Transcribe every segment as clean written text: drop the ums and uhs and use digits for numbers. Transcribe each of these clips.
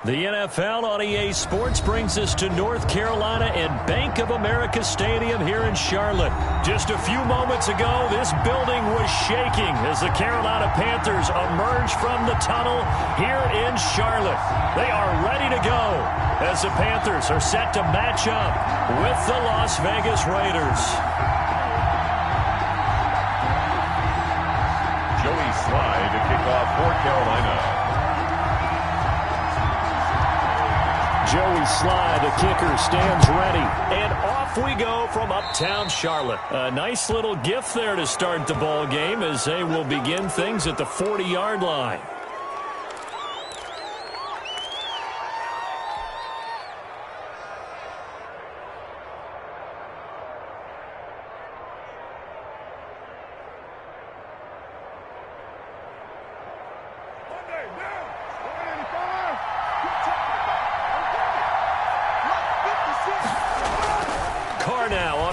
The NFL on EA Sports brings us to North Carolina and Bank of America Stadium here in Charlotte. Just a few moments ago, this building was shaking as the Carolina Panthers emerge from the tunnel here in Charlotte. They are ready to go as the Panthers are set to match up with the Las Vegas Raiders. Joey Slye to kick off for Carolina. Joey Slye, the kicker, stands ready. And off we go from uptown Charlotte. A nice little gift there to start the ball game as they will begin things at the 40-yard line.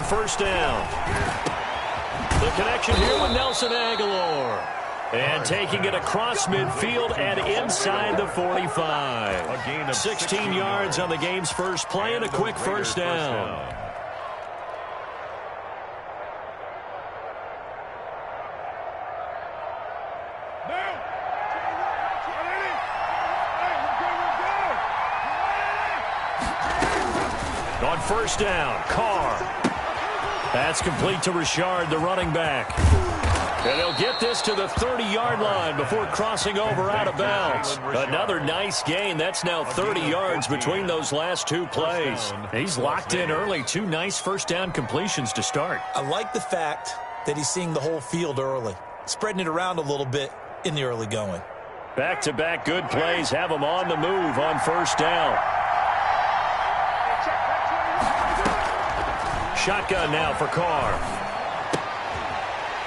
First down. The connection here with Nelson Agholor. And taking it across midfield and inside the 45. 16 yards on the game's first play and a quick first down. On first down, Carr. That's complete to Richard, the running back. And they'll get this to the 30-yard line before crossing over out of bounds. Another nice gain. That's now 30 yards between those last two plays. He's locked in early. Two nice first down completions to start. I like the fact that he's seeing the whole field early, spreading it around a little bit in the early going. Back-to-back good plays have him on the move on first down. Shotgun now for Carr.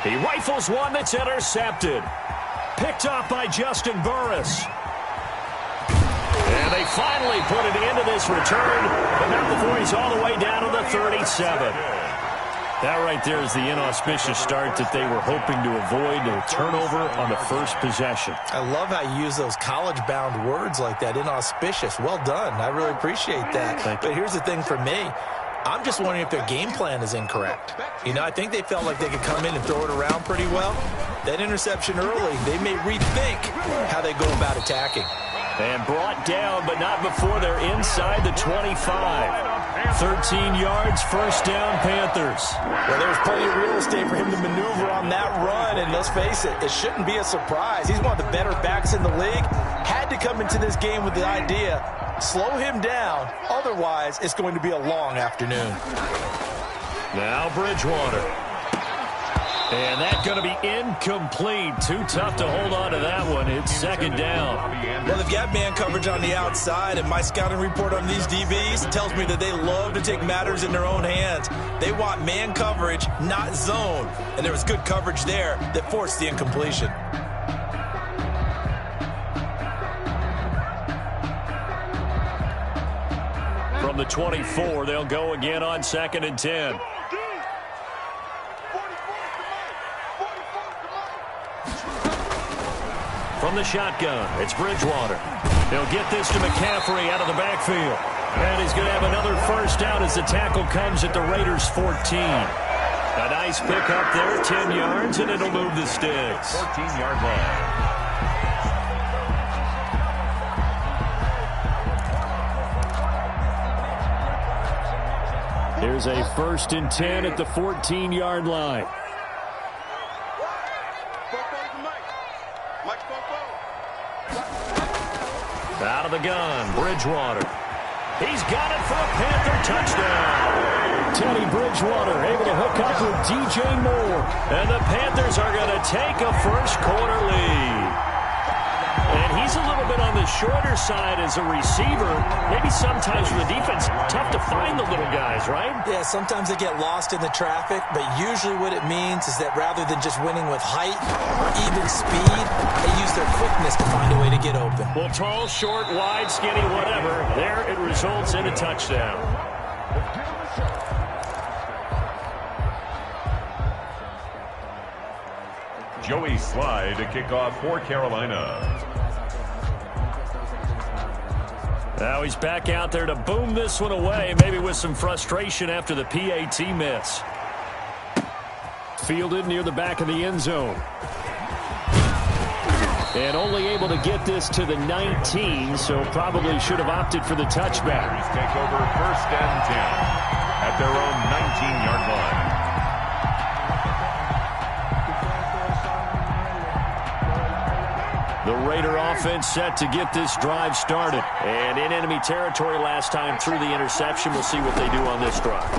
He rifles one that's intercepted. Picked up by Juston Burris. And they finally put an end to this return, but not before he's all the way down to the 37. That right there is the inauspicious start that they were hoping to avoid, a turnover on the first possession. I love how you use those college-bound words like that, inauspicious. Well done. I really appreciate that. But here's the thing for me. I'm just wondering if their game plan is incorrect. You know, I think they felt like they could come in and throw it around pretty well. That interception early, they may rethink how they go about attacking. And brought down, but not before they're inside the 25. 13 yards, first down, Panthers. Well, there's plenty of real estate for him to maneuver on that run, and let's face it, it shouldn't be a surprise. He's one of the better backs in the league. Had to come into this game with the idea, slow him down, otherwise it's going to be a long afternoon. Now Bridgewater. And that's going to be incomplete. Too tough to hold on to that one. It's second down. Well, they've got man coverage on the outside, and my scouting report on these DBs tells me that they love to take matters in their own hands. They want man coverage, not zone. And there was good coverage there that forced the incompletion. From the 24, they'll go again on 2nd and 10. From the shotgun, it's Bridgewater. He'll get this to McCaffrey out of the backfield. And he's going to have another first down as the tackle comes at the Raiders' 14. A nice pickup there, 10 yards, and it'll move the sticks. 14-yard line. Here's a 1st and 10 at the 14-yard line. Out of the gun, Bridgewater. He's got it for a Panther touchdown. Teddy Bridgewater able to hook up with DJ Moore. And the Panthers are going to take a first-quarter lead. And he's a little bit on the shorter side as a receiver. Maybe sometimes for the defense, tough to find the little guys, right? Yeah, sometimes they get lost in the traffic, but usually what it means is that rather than just winning with height or even speed, they use their quickness to find a way to get open. Well, tall, short, wide, skinny, whatever, there it results in a touchdown. Joey Slye to kick off for Carolina. Now he's back out there to boom this one away, maybe with some frustration after the PAT miss. Fielded near the back of the end zone. And only able to get this to the 19, so probably should have opted for the touchback. Take over 1st and 10 at their own 19-yard line. The Raider offense set to get this drive started. And in enemy territory last time through the interception. We'll see what they do on this drive.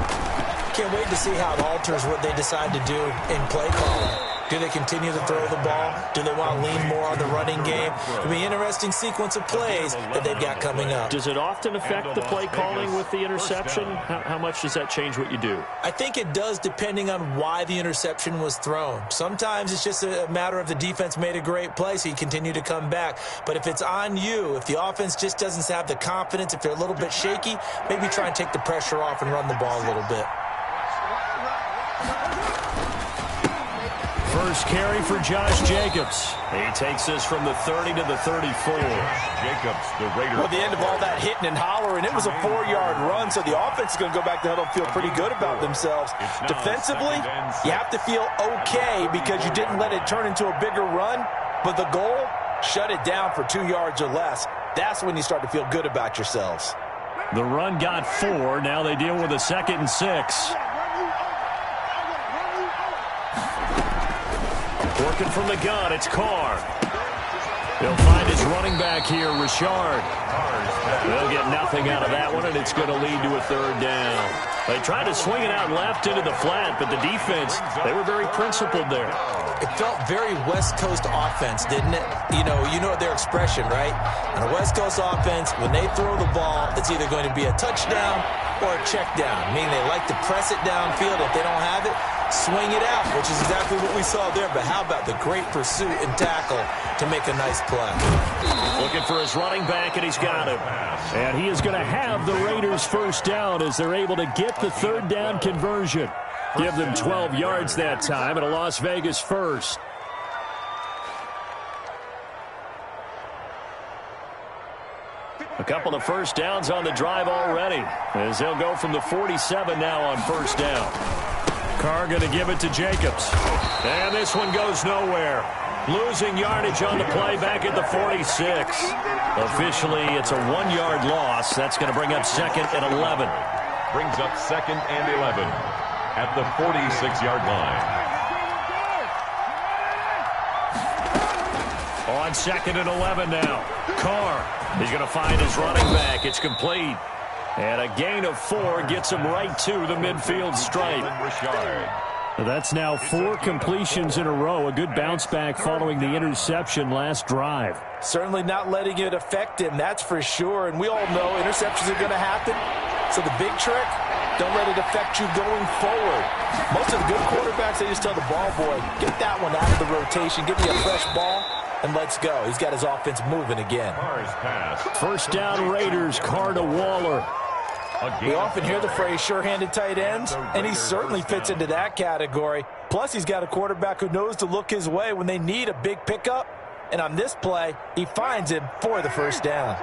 Can't wait to see how it alters what they decide to do in play calling. Do they continue to throw the ball? Do they want to lean more on the running game? It'll be an interesting sequence of plays that they've got coming up. Does it often affect the play calling with the interception? How much does that change what you do? I think it does depending on why the interception was thrown. Sometimes it's just a matter of the defense made a great play, so you continue to come back. But if it's on you, if the offense just doesn't have the confidence, if they're a little bit shaky, maybe try and take the pressure off and run the ball a little bit. First carry for Josh Jacobs. He takes this from the 30 to the 34. Jacobs, the Raider. Well, the end of all that hitting and hollering, it was a 4-yard run, so the offense is going to go back to huddle and feel pretty good about themselves. Defensively, you have to feel okay because you didn't let it turn into a bigger run, but the goal, shut it down for 2 yards or less. That's when you start to feel good about yourselves. The run got 4. Now they deal with a 2nd and 6. Working from the gun, it's Carr. He'll find his running back here, Richard. They'll get nothing out of that one, and it's going to lead to a 3rd down. They tried to swing it out left into the flat, but the defense, they were very principled there. It felt very West Coast offense, didn't it? You know their expression, right? On a West Coast offense, when they throw the ball, it's either going to be a touchdown or a check down, meaning they like to press it downfield. If they don't have it, swing it out, which is exactly what we saw there. But how about the great pursuit and tackle to make a nice play? Looking for his running back, and he's got him. And he is going to have the Raiders' 1st down as they're able to get the 3rd down conversion. Give them 12 yards that time and a Las Vegas 1st. A couple of 1st downs on the drive already as they'll go from the 47 now on 1st down. Carr going to give it to Jacobs. And this one goes nowhere. Losing yardage on the play back at the 46. Officially, it's a 1-yard loss. That's going to bring up 2nd and 11. Brings up 2nd and 11 at the 46-yard line. On 2nd and 11 now. Carr, he's going to find his running back. It's complete. And a gain of 4 gets him right to the midfield stripe. That's now 4 completions in a row. A good bounce back following the interception last drive. Certainly not letting it affect him, that's for sure. And we all know interceptions are going to happen. So the big trick, don't let it affect you going forward. Most of the good quarterbacks, they just tell the ball boy, get that one out of the rotation, give me a fresh ball, and let's go. He's got his offense moving again. 1st down Raiders, Carr to Waller. We often hear the phrase sure-handed tight ends, and he certainly fits into that category. Plus, he's got a quarterback who knows to look his way when they need a big pickup. And on this play, he finds him for the 1st down.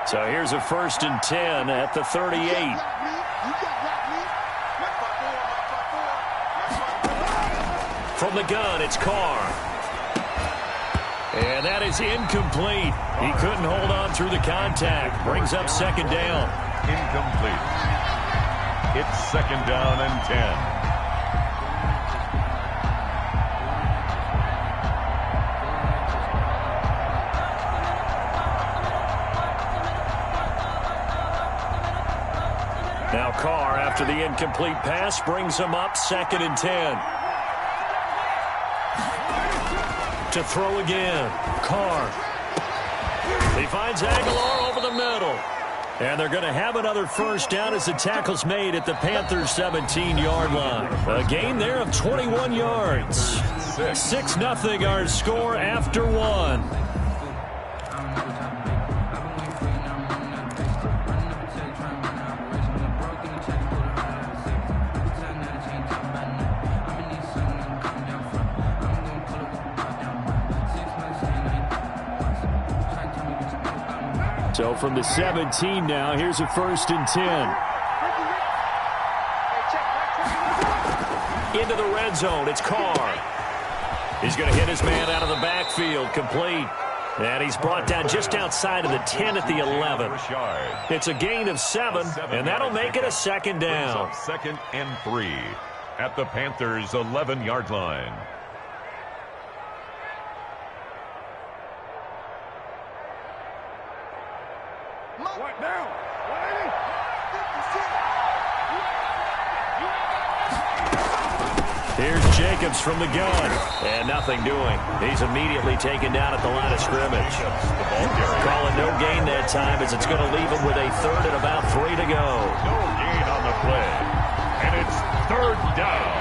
So here's a 1st and 10 at the 38. From the gun, it's Carr. And that is incomplete. He couldn't hold on through the contact. Brings up 2nd down. Incomplete. It's 2nd down and 10. Now Carr, after the incomplete pass, brings him up 2nd and 10. To throw again. Carr. He finds Aguilar over the middle. And they're going to have another 1st down as the tackle's made at the Panthers' 17-yard line. A gain there of 21 yards. 6-0 our score after 1. So from the 17 now, here's a 1st and 10. Into the red zone, it's Carr. He's going to hit his man out of the backfield, complete. And he's brought down just outside of the 10 at the 11. It's a gain of 7, and that'll make it a 2nd down. 2nd and 3 at the Panthers' 11-yard line. Here's Jacobs from the gun, and nothing doing. He's immediately taken down at the line of scrimmage. Calling no gain that time as it's going to leave him with a 3rd and about 3 to go. No gain on the play, and it's 3rd down.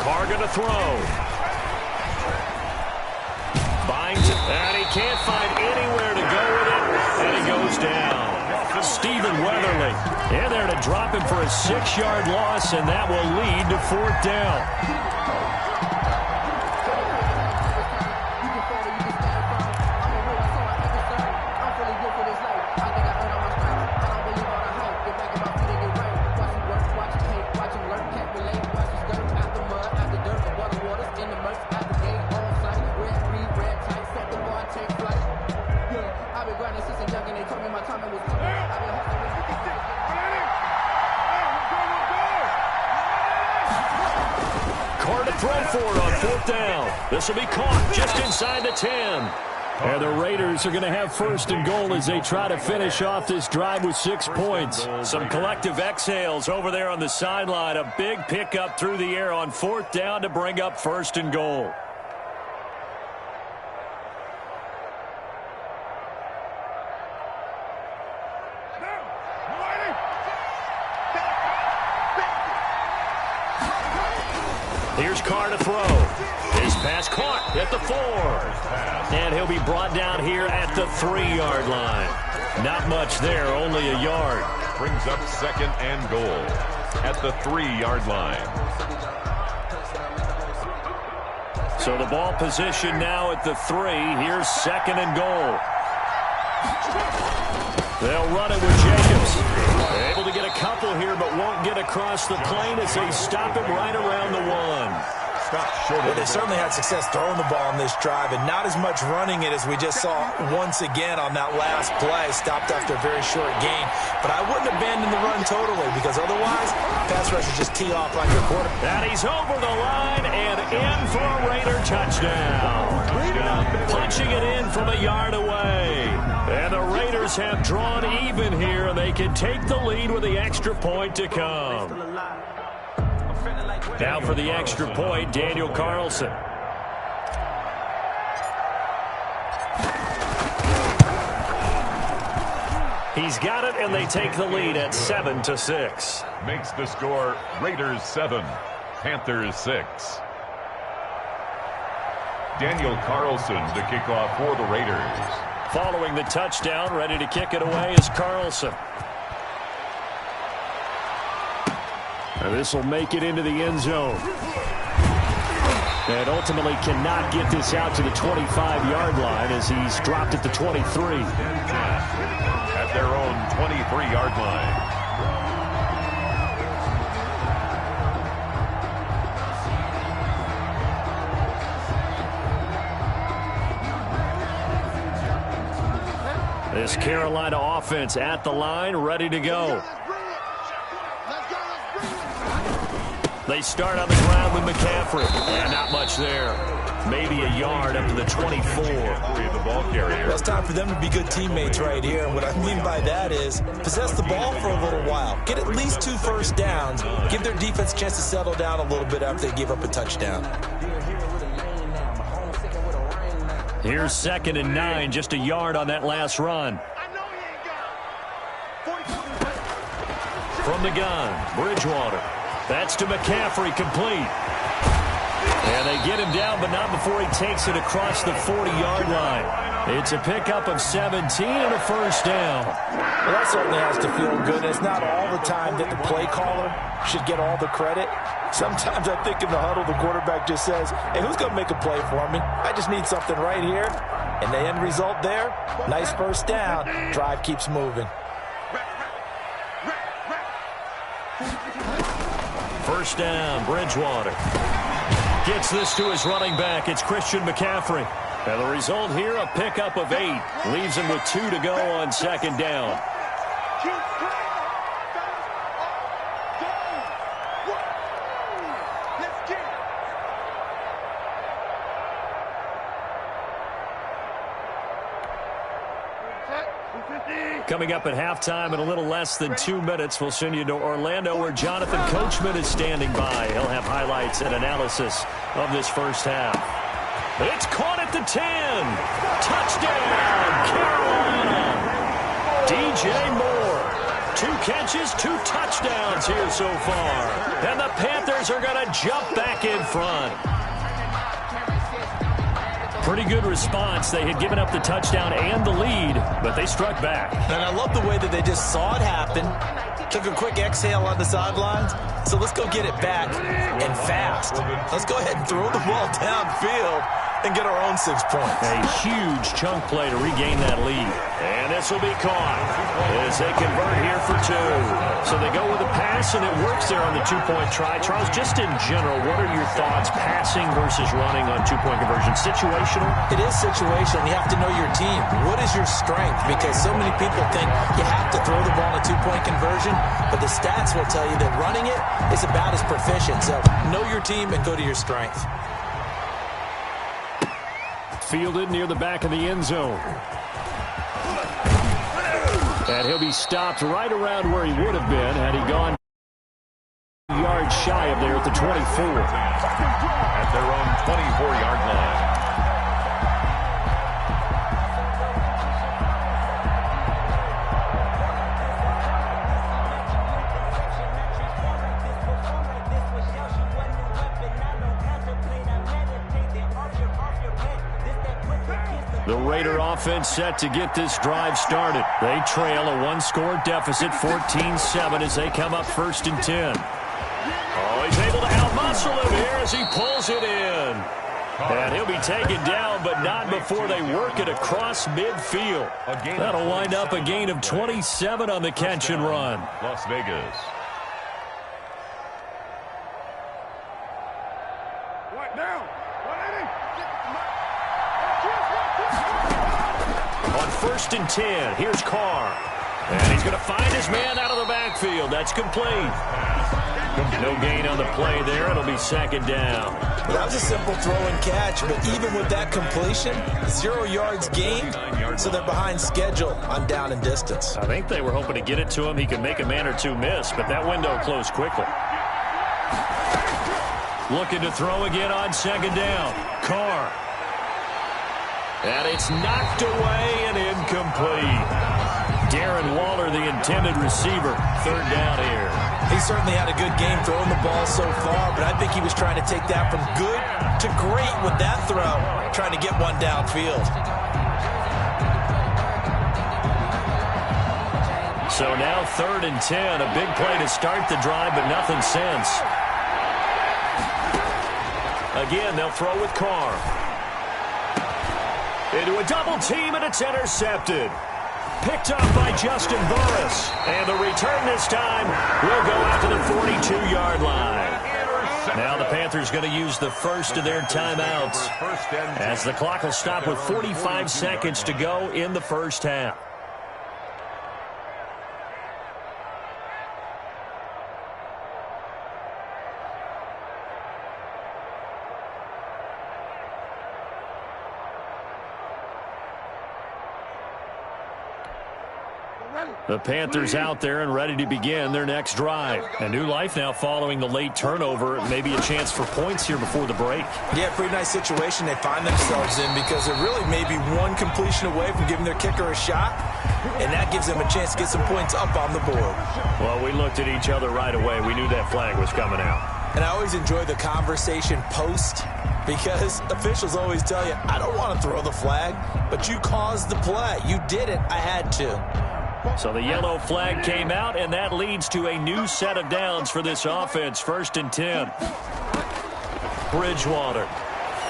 Carr going to throw. Finds it, and he can't find anywhere to go with it, and he goes down. Stephen Weatherly in there to drop him for a 6-yard loss, and that will lead to 4th down. This will be caught just inside the 10. And the Raiders are going to have 1st and goal as they try to finish off this drive with 6 points. Some collective exhales over there on the sideline. A big pickup through the air on 4th down to bring up 1st and goal. Here's Carr to throw. His pass caught at the 4. And he'll be brought down here at the 3-yard line. Not much there, only a yard. Brings up 2nd and goal at the 3-yard line. So the ball position now at the 3. Here's 2nd and goal. They'll run it with Jacobs. They're able to get a couple here, but won't get across the plane as they stop him right around the 1. Well, they certainly had success throwing the ball on this drive, and not as much running it as we just saw once again on that last play. Stopped after a very short gain. But I wouldn't abandon the run totally, because otherwise, pass rushers just tee off like your quarterback. And he's over the line and in for a Raider touchdown. Punching it in from a yard away. And the Raiders have drawn even here, and they can take the lead with the extra point to come. Now for the extra point, Daniel Carlson. He's got it, and they take the lead at 7-6. Makes the score Raiders 7, Panthers 6. Daniel Carlson to kick off for the Raiders. Following the touchdown, ready to kick it away is Carlson. And this will make it into the end zone. And ultimately cannot get this out to the 25-yard line as he's dropped at the 23. At their own 23-yard line. This Carolina offense at the line, ready to go. They start on the ground with McCaffrey. And not much there. Maybe a yard up to the 24. The ball carrier. Well, it's time for them to be good teammates right here. And what I mean by that is possess the ball for a little while. Get at least 2 first downs. Give their defense a chance to settle down a little bit after they give up a touchdown. Here's 2nd and 9, just a yard on that last run. From the gun, Bridgewater. That's to McCaffrey, complete. And they get him down, but not before he takes it across the 40-yard line. It's a pickup of 17 and a first down. Well, that certainly has to feel good. It's not all the time that the play caller should get all the credit. Sometimes I think in the huddle, the quarterback just says, hey, who's going to make a play for me? I just need something right here. And the end result there, nice first down. Drive keeps moving. First down, Bridgewater. Gets this to his running back. It's Christian McCaffrey. And the result here, a pickup of 8. Leaves him with 2 to go on second down. Coming up at halftime in a little less than 2 minutes, we'll send you to Orlando where Jonathan Coachman is standing by. He'll have highlights and analysis of this first half. It's caught at the 10. Touchdown, Carolina. DJ Moore. 2 catches, 2 touchdowns here so far. And the Panthers are going to jump back in front. Pretty good response. They had given up the touchdown and the lead, but they struck back. And I love the way that they just saw it happen. Took a quick exhale on the sidelines. So let's go get it back and fast. Let's go ahead and throw the ball downfield and get our own 6 points. A huge chunk play to regain that lead. And this will be caught as they convert here for 2. So they go with a pass, and it works there on the 2-point try. Charles, just in general, what are your thoughts passing versus running on 2-point conversion? Situational? It is situational. You have to know your team. What is your strength? Because so many people think you have to throw the ball in a 2-point conversion, but the stats will tell you that running it is about as proficient. So know your team and go to your strength. Fielded near the back of the end zone. And he'll be stopped right around where he would have been had he gone yards shy of there at the 24. At their own 24-yard line. The Raider offense set to get this drive started. They trail a 1-score deficit, 14-7, as they come up 1st and 10. Oh, he's able to outmuscle him here as he pulls it in. And he'll be taken down, but not before they work it across midfield. That'll wind up a gain of 27 on the catch and run. Las Vegas. On 1st and 10, here's Carr. And he's going to find his man out of the backfield. That's complete. No gain on the play there. It'll be 2nd down. That was a simple throw and catch, but even with that completion, 0 yards gained, so they're behind schedule on down and distance. I think they were hoping to get it to him. He could make a man or 2 miss, but that window closed quickly. Looking to throw again on 2nd down. Carr. And it's knocked away and incomplete. Darren Waller, the intended receiver. 3rd down here. He certainly had a good game throwing the ball so far, but I think he was trying to take that from good to great with that throw, trying to get one downfield. So now 3rd and 10, a big play to start the drive, but nothing since. Again, they'll throw with Carr. Into a double team, and it's intercepted. Picked up by Justin Burris. And the return this time will go out to the 42-yard line. Now the Panthers going to use the first of their timeouts as the clock will stop with 45 seconds to go in the first half. The Panthers out there and ready to begin their next drive. A new life now following the late turnover. Maybe a chance for points here before the break. Yeah, pretty nice situation they find themselves in because they're really maybe one completion away from giving their kicker a shot, and that gives them a chance to get some points up on the board. Well, we looked at each other right away. We knew that flag was coming out. And I always enjoy the conversation post because officials always tell you, I don't want to throw the flag, but you caused the play. You did it. I had to. So the yellow flag came out, and that leads to a new set of downs for this offense. 1st and 10. Bridgewater.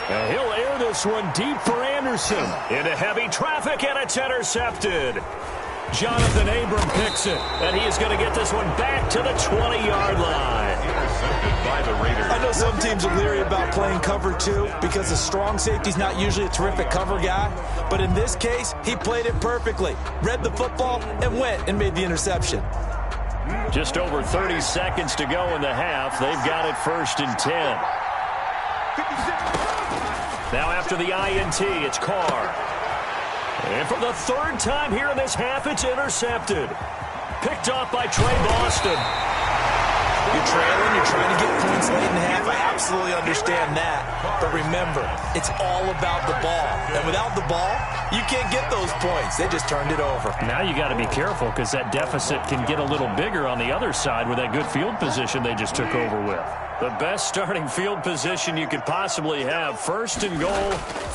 And he'll air this one deep for Anderson. Into heavy traffic, and it's intercepted. Jonathan Abram picks it, and he is going to get this one back to the 20-yard line. Intercepted by the Raiders. I know some teams are leery about playing cover 2 because the strong safety's not usually a terrific cover guy. But in this case, he played it perfectly. Read the football and went and made the interception. Just over 30 seconds to go in the half. They've got it 1st and 10. Now after the INT, it's Carr. And for the 3rd time here in this half, it's intercepted. Picked off by Trey Boston. You're trailing, you're trying to get points late in the half. I absolutely understand that. But remember, it's all about the ball. And without the ball, you can't get those points. They just turned it over. Now you got to be careful because that deficit can get a little bigger on the other side with that good field position they just took over with. The best starting field position you could possibly have. 1st and goal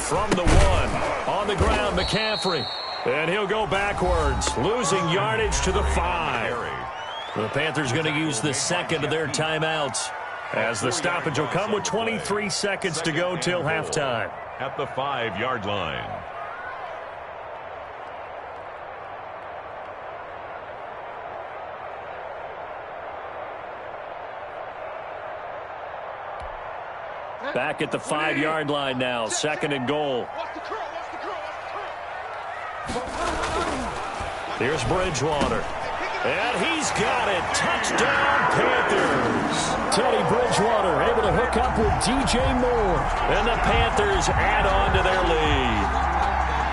from the 1. On the ground, McCaffrey. And he'll go backwards, losing yardage to the 5. The Panthers going to use the 2nd of their timeouts, as the stoppage will come with 23 seconds to go till halftime. At the 5-yard line. Back at the 5-yard line now, 2nd and goal. Here's Bridgewater. And he's got it. Touchdown, Panthers. Teddy Bridgewater able to hook up with DJ Moore. And the Panthers add on to their lead.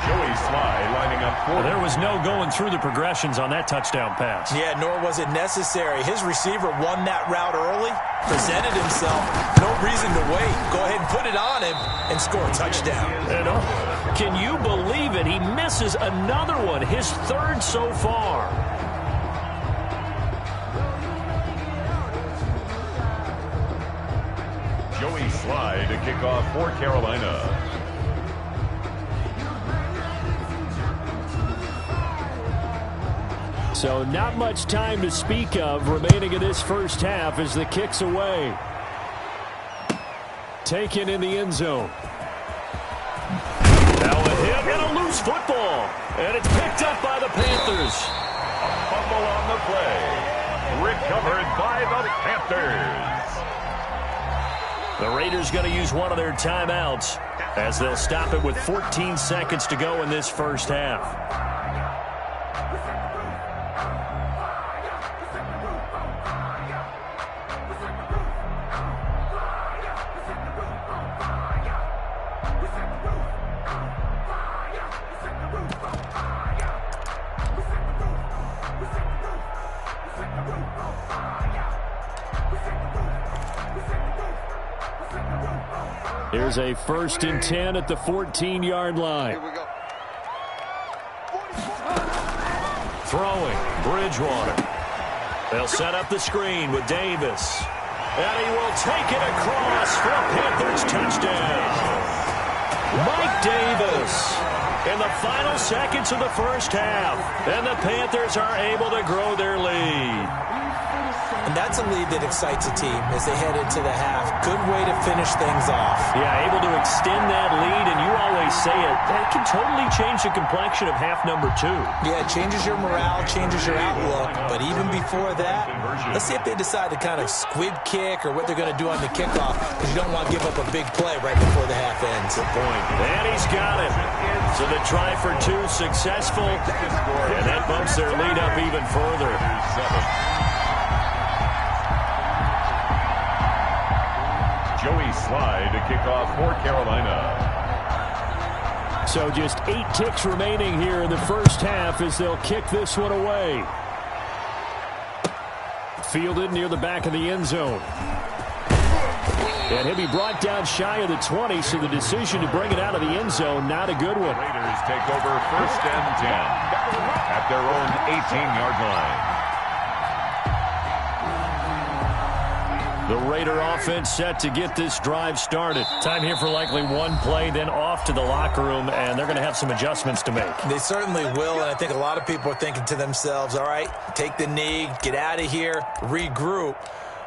Joey Sly lining up for. There was no going through the progressions on that touchdown pass. Yeah, nor was it necessary. His receiver won that route early, presented himself. No reason to wait. Go ahead and put it on him and score a touchdown. And, can you believe it? He misses another one, his 3rd so far. Joey Sly to kick off for Carolina. So not much time to speak of remaining in this 1st half as the kick's away. Taken in the end zone. Now a hit and a loose football. And it's picked up by the Panthers. A fumble on the play. Recovered by the Panthers. The Raiders going to use one of their timeouts as they'll stop it with 14 seconds to go in this 1st half. Here's a 1st and 10 at the 14-yard line. Throwing, Bridgewater. They'll set up the screen with Davis. And he will take it across for a Panthers touchdown. Mike Davis in the final seconds of the 1st half. And the Panthers are able to grow their lead. And that's a lead that excites a team as they head into the half. Good way to finish things off. Yeah, able to extend that lead, and you always say it, that can totally change the complexion of half number 2. Yeah, it changes your morale, changes your outlook. But even before that, let's see if they decide to kind of squib kick or what they're going to do on the kickoff, because you don't want to give up a big play right before the half ends. Good point. And he's got it. So the try for 2 successful, and that bumps their lead up even further. Joey Sly to kick off for Carolina. So just 8 ticks remaining here in the 1st half as they'll kick this one away. Fielded near the back of the end zone. And he'll be brought down shy of the 20, so the decision to bring it out of the end zone, not a good one. Raiders take over 1st and 10 at their own 18-yard line. The Raider offense set to get this drive started. Time here for likely one play, then off to the locker room, and they're going to have some adjustments to make. They certainly will, and I think a lot of people are thinking to themselves, all right, take the knee, get out of here, regroup.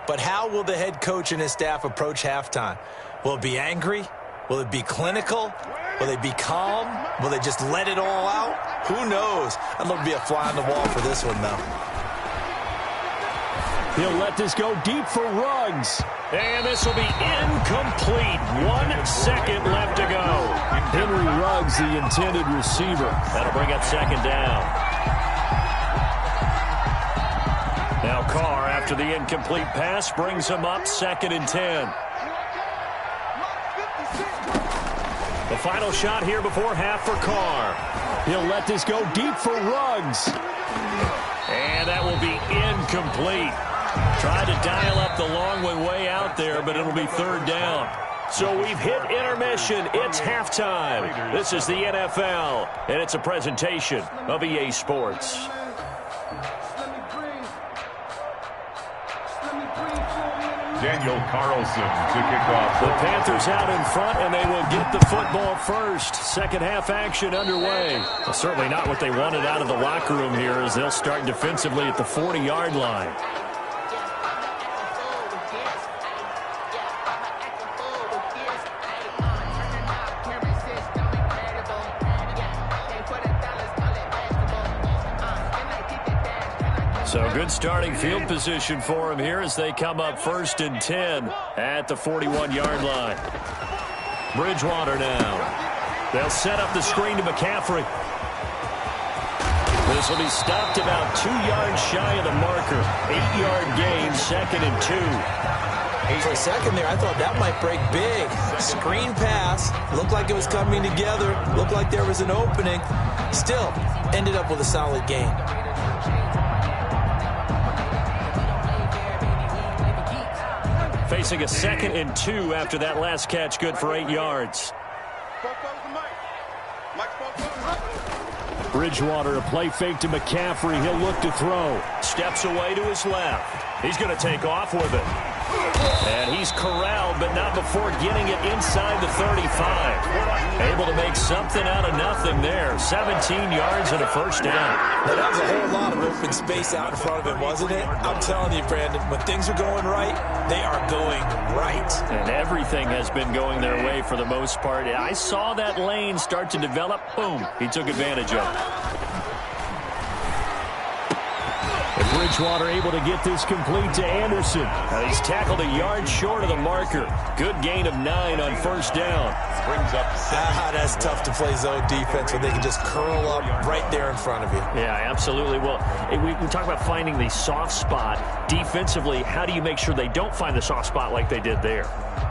But how will the head coach and his staff approach halftime? Will it be angry? Will it be clinical? Will they be calm? Will they just let it all out? Who knows? I'd love to be a fly on the wall for this one, though. He'll let this go deep for Ruggs. And this will be incomplete. 1 second left to go. Henry Ruggs, the intended receiver. That'll bring up second down. Now Carr, after the incomplete pass, brings him up 2nd and 10. The final shot here before half for Carr. He'll let this go deep for Ruggs. And that will be incomplete. Tried to dial up the long one way out there, but it'll be 3rd down. So we've hit intermission. It's halftime. This is the NFL, and it's a presentation of EA Sports. Daniel Carlson to kick off. The Panthers out in front, and they will get the football first. Second half action underway. Well, certainly not what they wanted out of the locker room here, as they'll start defensively at the 40-yard line. So good starting field position for him here as they come up 1st and 10 at the 41-yard line. Bridgewater now. They'll set up the screen to McCaffrey. This will be stopped about 2 yards shy of the marker. 8-yard gain, 2nd and 2. For a second there, I thought that might break big. Screen pass. Looked like it was coming together. Looked like there was an opening. Still, ended up with a solid gain. Facing a 2nd and 2 after that last catch, good for 8 yards. Bridgewater, a play fake to McCaffrey. He'll look to throw. Steps away to his left. He's going to take off with it. And he's corralled, but not before getting it inside the 35. Able to make something out of nothing there. 17 yards and a 1st down. Now, that was a whole lot of open space out in front of him, wasn't it? I'm telling you, Brandon, when things are going right, they are going right. And everything has been going their way for the most part. I saw that lane start to develop. Boom. He took advantage of it. Bridgewater able to get this complete to Anderson. He's tackled a yard short of the marker. Good gain of 9 on 1st down. Brings up that's tough to play zone defense when they can just curl up right there in front of you. Yeah, absolutely. Well, we talk about finding the soft spot. Defensively, how do you make sure they don't find the soft spot like they did there?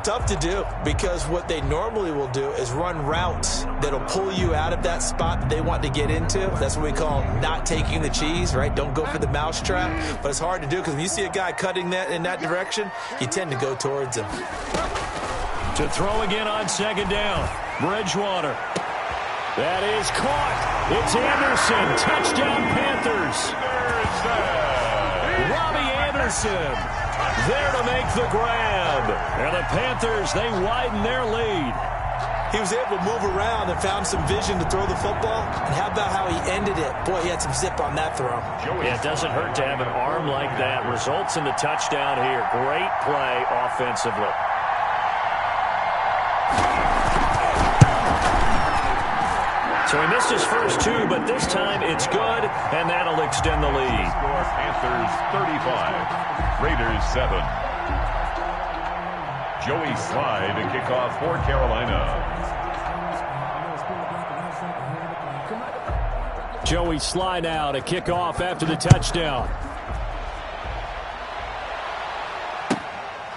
Tough to do, because what they normally will do is run routes that'll pull you out of that spot that they want to get into. That's what we call not taking the cheese, right? Don't go for the mousetrap. But it's hard to do, because when you see a guy cutting that in that direction, you tend to go towards him. To throw again on 2nd down. Bridgewater. That is caught. It's Anderson. Touchdown, Panthers. Robbie Anderson there to make the grab. And the Panthers, they widen their lead. He was able to move around and found some vision to throw the football. And how about how he ended it? Boy, he had some zip on that throw. Yeah, it doesn't hurt to have an arm like that. Results in the touchdown here. Great play offensively. So he missed his first 2, but this time it's good, and that'll extend the lead. Score Panthers 35, Raiders 7. Joey Slye to kick off for Carolina. Joey Slye now to kick off after the touchdown.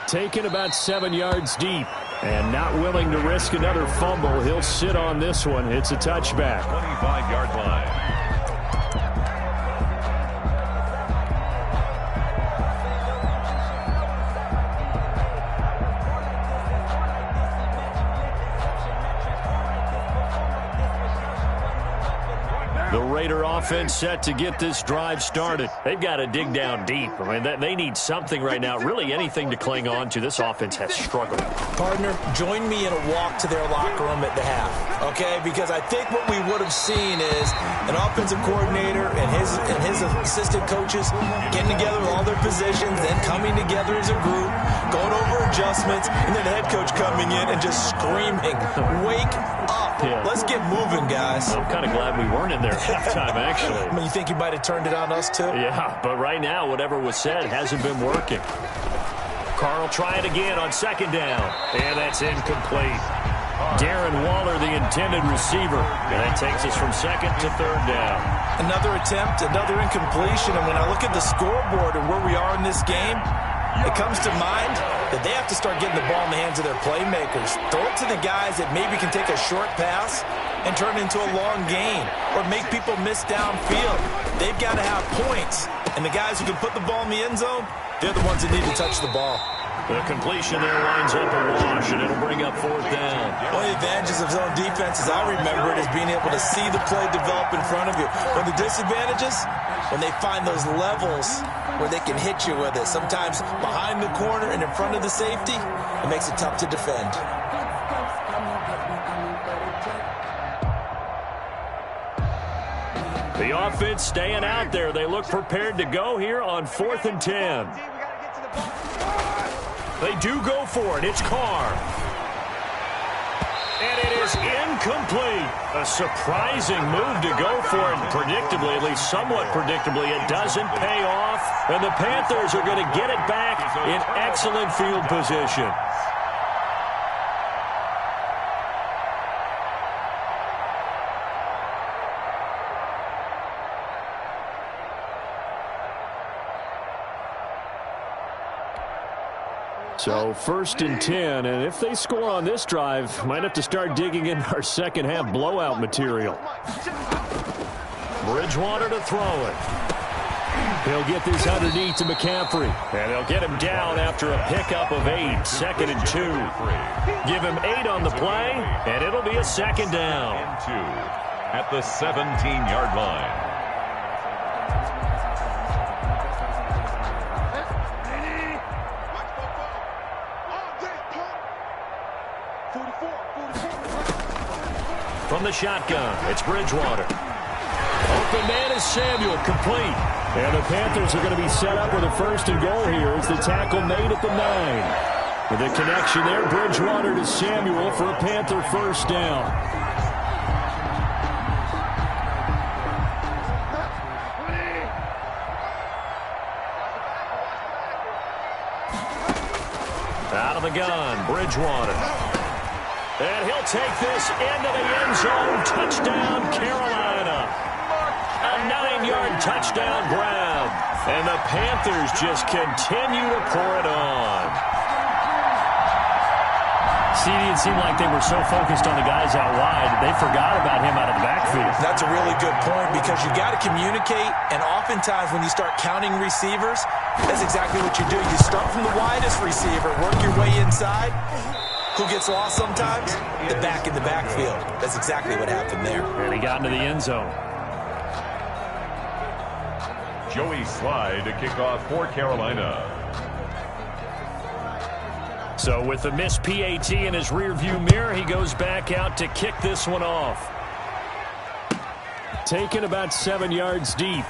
Taken about 7 yards deep. And not willing to risk another fumble. He'll sit on this one. It's a touchback. 25-yard line. The Raider offense set to get this drive started. They've got to dig down deep. I mean, they need something right now, really anything to cling on to. This offense has struggled. Partner, join me in a walk to their locker room at the half, okay? Because I think what we would have seen is an offensive coordinator and his assistant coaches getting together with all their positions, then coming together as a group, going over adjustments, and then the head coach coming in and just screaming, "Wake up. Yeah. Let's get moving, guys." I'm kind of glad we weren't in there at halftime, actually. I mean, you think you might have turned it on us, too? Yeah, but right now, whatever was said hasn't been working. Carl trying again on second down, and that's incomplete. Darren Waller, the intended receiver, and that takes us from second to third down. Another attempt, another incompletion, and when I look at the scoreboard and where we are in this game, it comes to mind that they have to start getting the ball in the hands of their playmakers. Throw it to the guys that maybe can take a short pass and turn it into a long gain or make people miss downfield. They've got to have points, and the guys who can put the ball in the end zone, they're the ones that need to touch the ball. The completion there winds up a wash, and it'll bring up fourth down. One of the advantages of zone defense, as I remember it, is being able to see the play develop in front of you. One of the disadvantages, when they find those levels where they can hit you with it, sometimes behind the corner and in front of the safety, it makes it tough to defend. The offense staying out there. They look prepared to go here on 4th and 10. They do go for it. It's Carr. And it is incomplete. A surprising move to go for it. Predictably, at least somewhat predictably, it doesn't pay off. And the Panthers are going to get it back in excellent field position. So 1st and 10, and if they score on this drive, might have to start digging in our second half blowout material. Bridgewater to throw it. He'll get this underneath to McCaffrey, and they'll get him down after a pickup of 8, 2nd and 2. Give him 8 on the play, and it'll be a second down. At the 17-yard line. From the shotgun, it's Bridgewater. Open man is Samuel, complete. And the Panthers are going to be set up with a 1st and goal here as the tackle made at the 9. With a connection there, Bridgewater to Samuel for a Panther 1st down. Out of the gun, Bridgewater. And he'll take this into the end zone. Touchdown, Carolina. A 9-yard touchdown grab. And the Panthers just continue to pour it on. CD, it seemed like they were so focused on the guys out wide, they forgot about him out of the backfield. That's a really good point because you got to communicate, and oftentimes when you start counting receivers, that's exactly what you do. You start from the widest receiver, work your way inside. Who gets lost sometimes? The back in the backfield. That's exactly what happened there. And he got into the end zone. Joey Slye to kick off for Carolina. So with the missed PAT in his rearview mirror, he goes back out to kick this one off. Taken about 7 yards deep.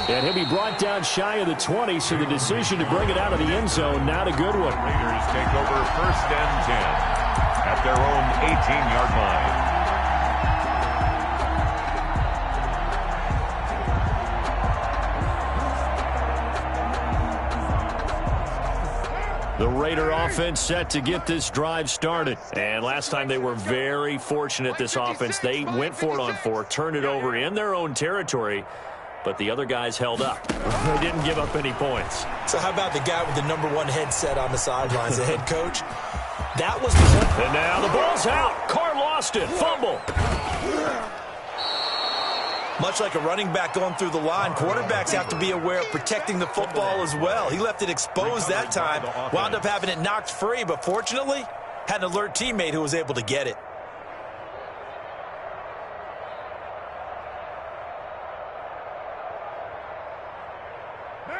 And he'll be brought down shy of the 20, so the decision to bring it out of the end zone, not a good one. Raiders take over 1st and 10 at their own 18-yard line. The Raider offense set to get this drive started. And last time they were very fortunate, this offense. They went for it on 4, turned it over in their own territory. But the other guys held up. They didn't give up any points. So how about the guy with the #1 headset on the sidelines, the head coach? That was the... And now the ball's out. Carr lost it. Fumble. Much like a running back going through the line, quarterbacks have to be aware of protecting the football as well. He left it exposed that time, wound up having it knocked free, but fortunately, had an alert teammate who was able to get it.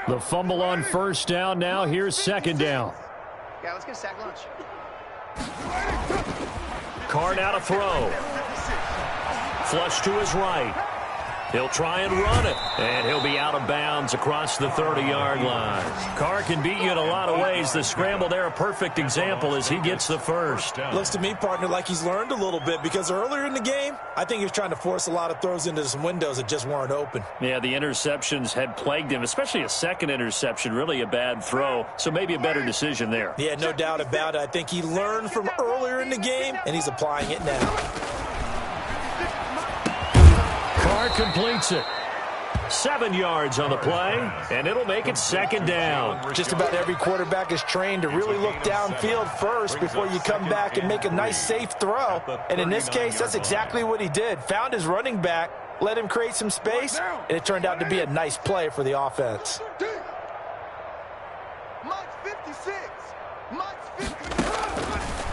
The fumble on first down. Now here's second down. Yeah, let's get a sack lunch. Carr now to throw. Flush to his right. He'll try and run it, and he'll be out of bounds across the 30-yard line. Carr can beat you in a lot of ways. The scramble there, a perfect example as he gets the first. Looks to me, partner, like he's learned a little bit because earlier in the game, I think he was trying to force a lot of throws into some windows that just weren't open. Yeah, the interceptions had plagued him, especially a second interception, really a bad throw, so maybe a better decision there. Yeah, no doubt about it. I think he learned from earlier in the game, and he's applying it now. Carr completes it. 7 yards on the play, and it'll make it second down. Just about every quarterback is trained to really look downfield first before you come back and make a nice, safe throw. And in this case, that's exactly what he did. Found his running back, let him create some space, and it turned out to be a nice play for the offense.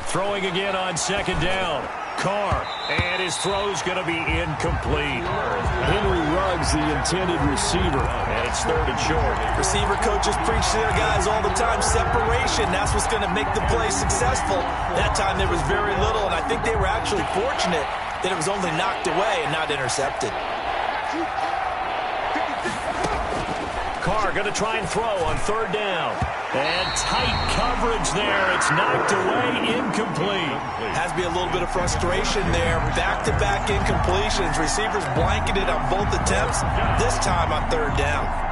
Throwing again on second down. Carr, and his throw's going to be incomplete. Henry Ruggs, the intended receiver, and it's third and short. Receiver coaches preach to their guys all the time, separation. That's what's going to make the play successful. That time there was very little, and I think they were actually fortunate that it was only knocked away and not intercepted. Carr going to try and throw on third down. And tight coverage there. It's knocked away, incomplete. Has to be a little bit of frustration there. Back-to-back incompletions. Receivers blanketed on both attempts, this time on third down.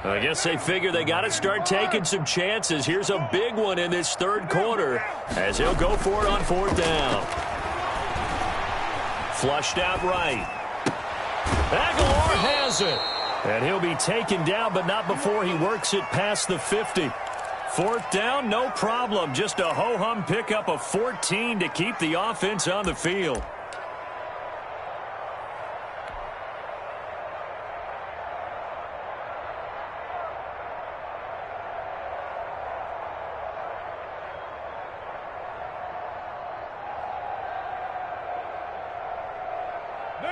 I guess they figure they got to start taking some chances. Here's a big one in this third quarter as he'll go for it on fourth down. Flushed out right. Aguilar has it. And he'll be taken down, but not before he works it past the 50. Fourth down, no problem. Just a ho-hum pickup of 14 to keep the offense on the field.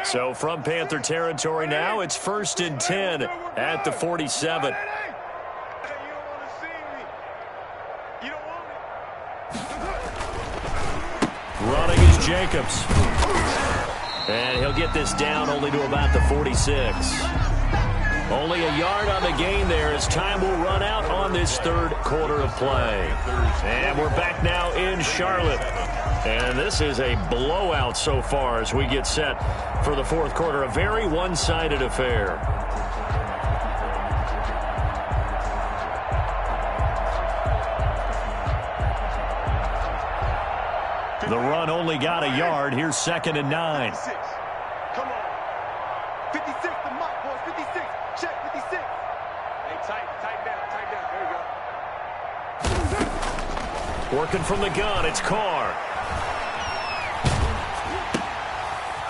So from Panther territory now, it's 1st and 10 at the 47. Running is Jacobs. And he'll get this down only to about the 46. Only a yard on the gain there as time will run out on this third quarter of play. And we're back now in Charlotte. And this is a blowout so far as we get set for the fourth quarter. A very one-sided affair. The run only got a yard. Here's 2nd and 9. Come on. 56, the mark, boys. 56. Check 56. Hey, tighten down. There you go. Working from the gun, it's Carr.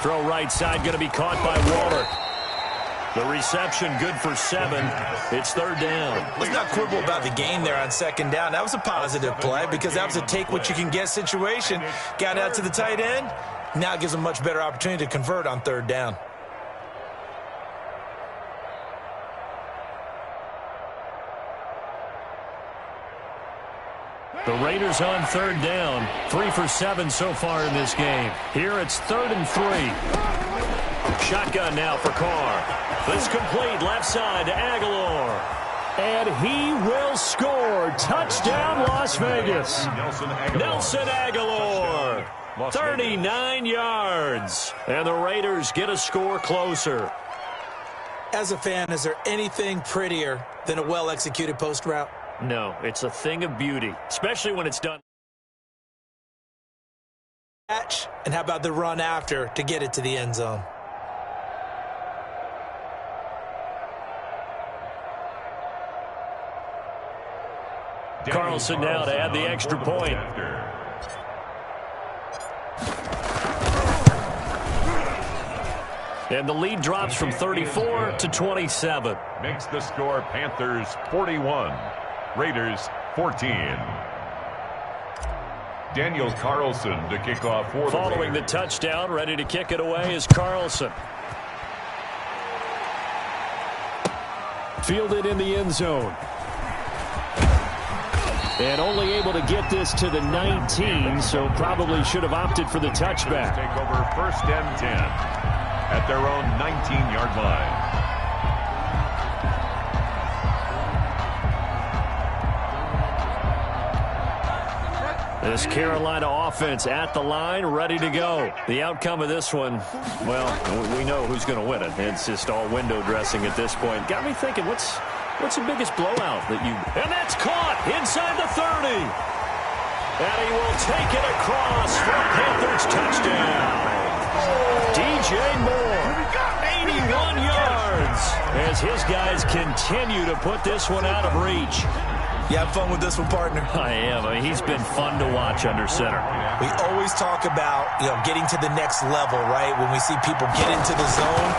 Throw right side, going to be caught by Waller. The reception good for 7. It's third down. Let's not quibble about the gain there on second down. That was a positive play because that was a take-what-you-can-get situation. Got out to the tight end. Now it gives them a much better opportunity to convert on third down. The Raiders on third down. 3 for 7 so far in this game. Here it's 3rd and 3. Shotgun now for Carr. This complete left side to Aguilar. And he will score. Touchdown, Las Vegas. Nelson Aguilar. 39 yards. And the Raiders get a score closer. As a fan, is there anything prettier than a well-executed post route? No, it's a thing of beauty, especially when it's done. And how about the run after to get it to the end zone? Carlson now to add the extra point. And the lead drops from 34 to 27. Makes the score Panthers 41, Raiders 14. Daniel Carlson to kick off for the Following the Raiders. touchdown, ready to kick it away is Carlson. Fielded in the end zone. And only able to get this to the 19, so probably should have opted for the touchback. Take over 1st and 10 at their own 19-yard line. This Carolina offense at the line, ready to go. The outcome of this one, well, we know who's going to win it. It's just all window dressing at this point. Got me thinking, what's the biggest blowout that you... And that's caught inside the 30. And he will take it across for a Panthers touchdown. DJ Moore, 81 yards, as his guys continue to put this one out of reach. You have fun with this one, partner? I am. I mean, he's been fun to watch under center. We always talk about, getting to the next level, right? When we see people get into the zone,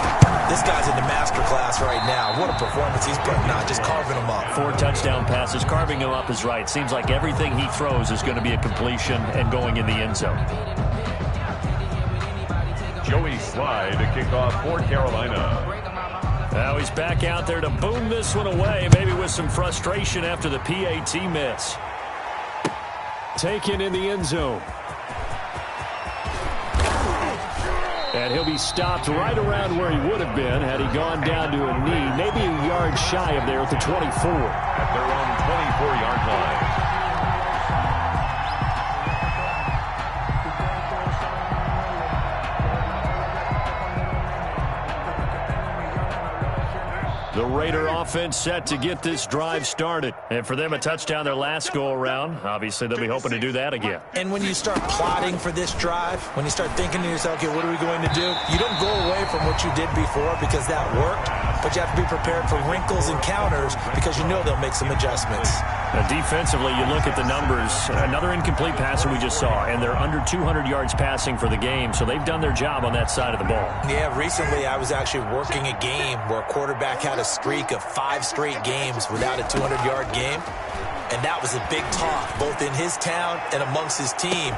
this guy's in the master class right now. What a performance he's putting on, just carving them up. 4 touchdown passes. Carving him up is right. Seems like everything he throws is going to be a completion and going in the end zone. Joey Sly to kick off for Carolina. Now he's back out there to boom this one away, maybe with some frustration after the PAT miss. Taken in the end zone. And he'll be stopped right around where he would have been had he gone down to a knee, maybe a yard shy of there at the 24. At their own 24-yard line. The Raider offense set to get this drive started. And for them, a touchdown their last go-around. Obviously, they'll be hoping to do that again. And when you start plotting for this drive, when you start thinking to yourself, okay, what are we going to do? You don't go away from what you did before because that worked, but you have to be prepared for wrinkles and counters because you know they'll make some adjustments. Defensively, you look at the numbers. Another incomplete passer we just saw, and they're under 200 yards passing for the game, so they've done their job on that side of the ball. Yeah, recently I was actually working a game where a quarterback had a streak of 5 straight games without a 200-yard game, and that was a big talk both in his town and amongst his team.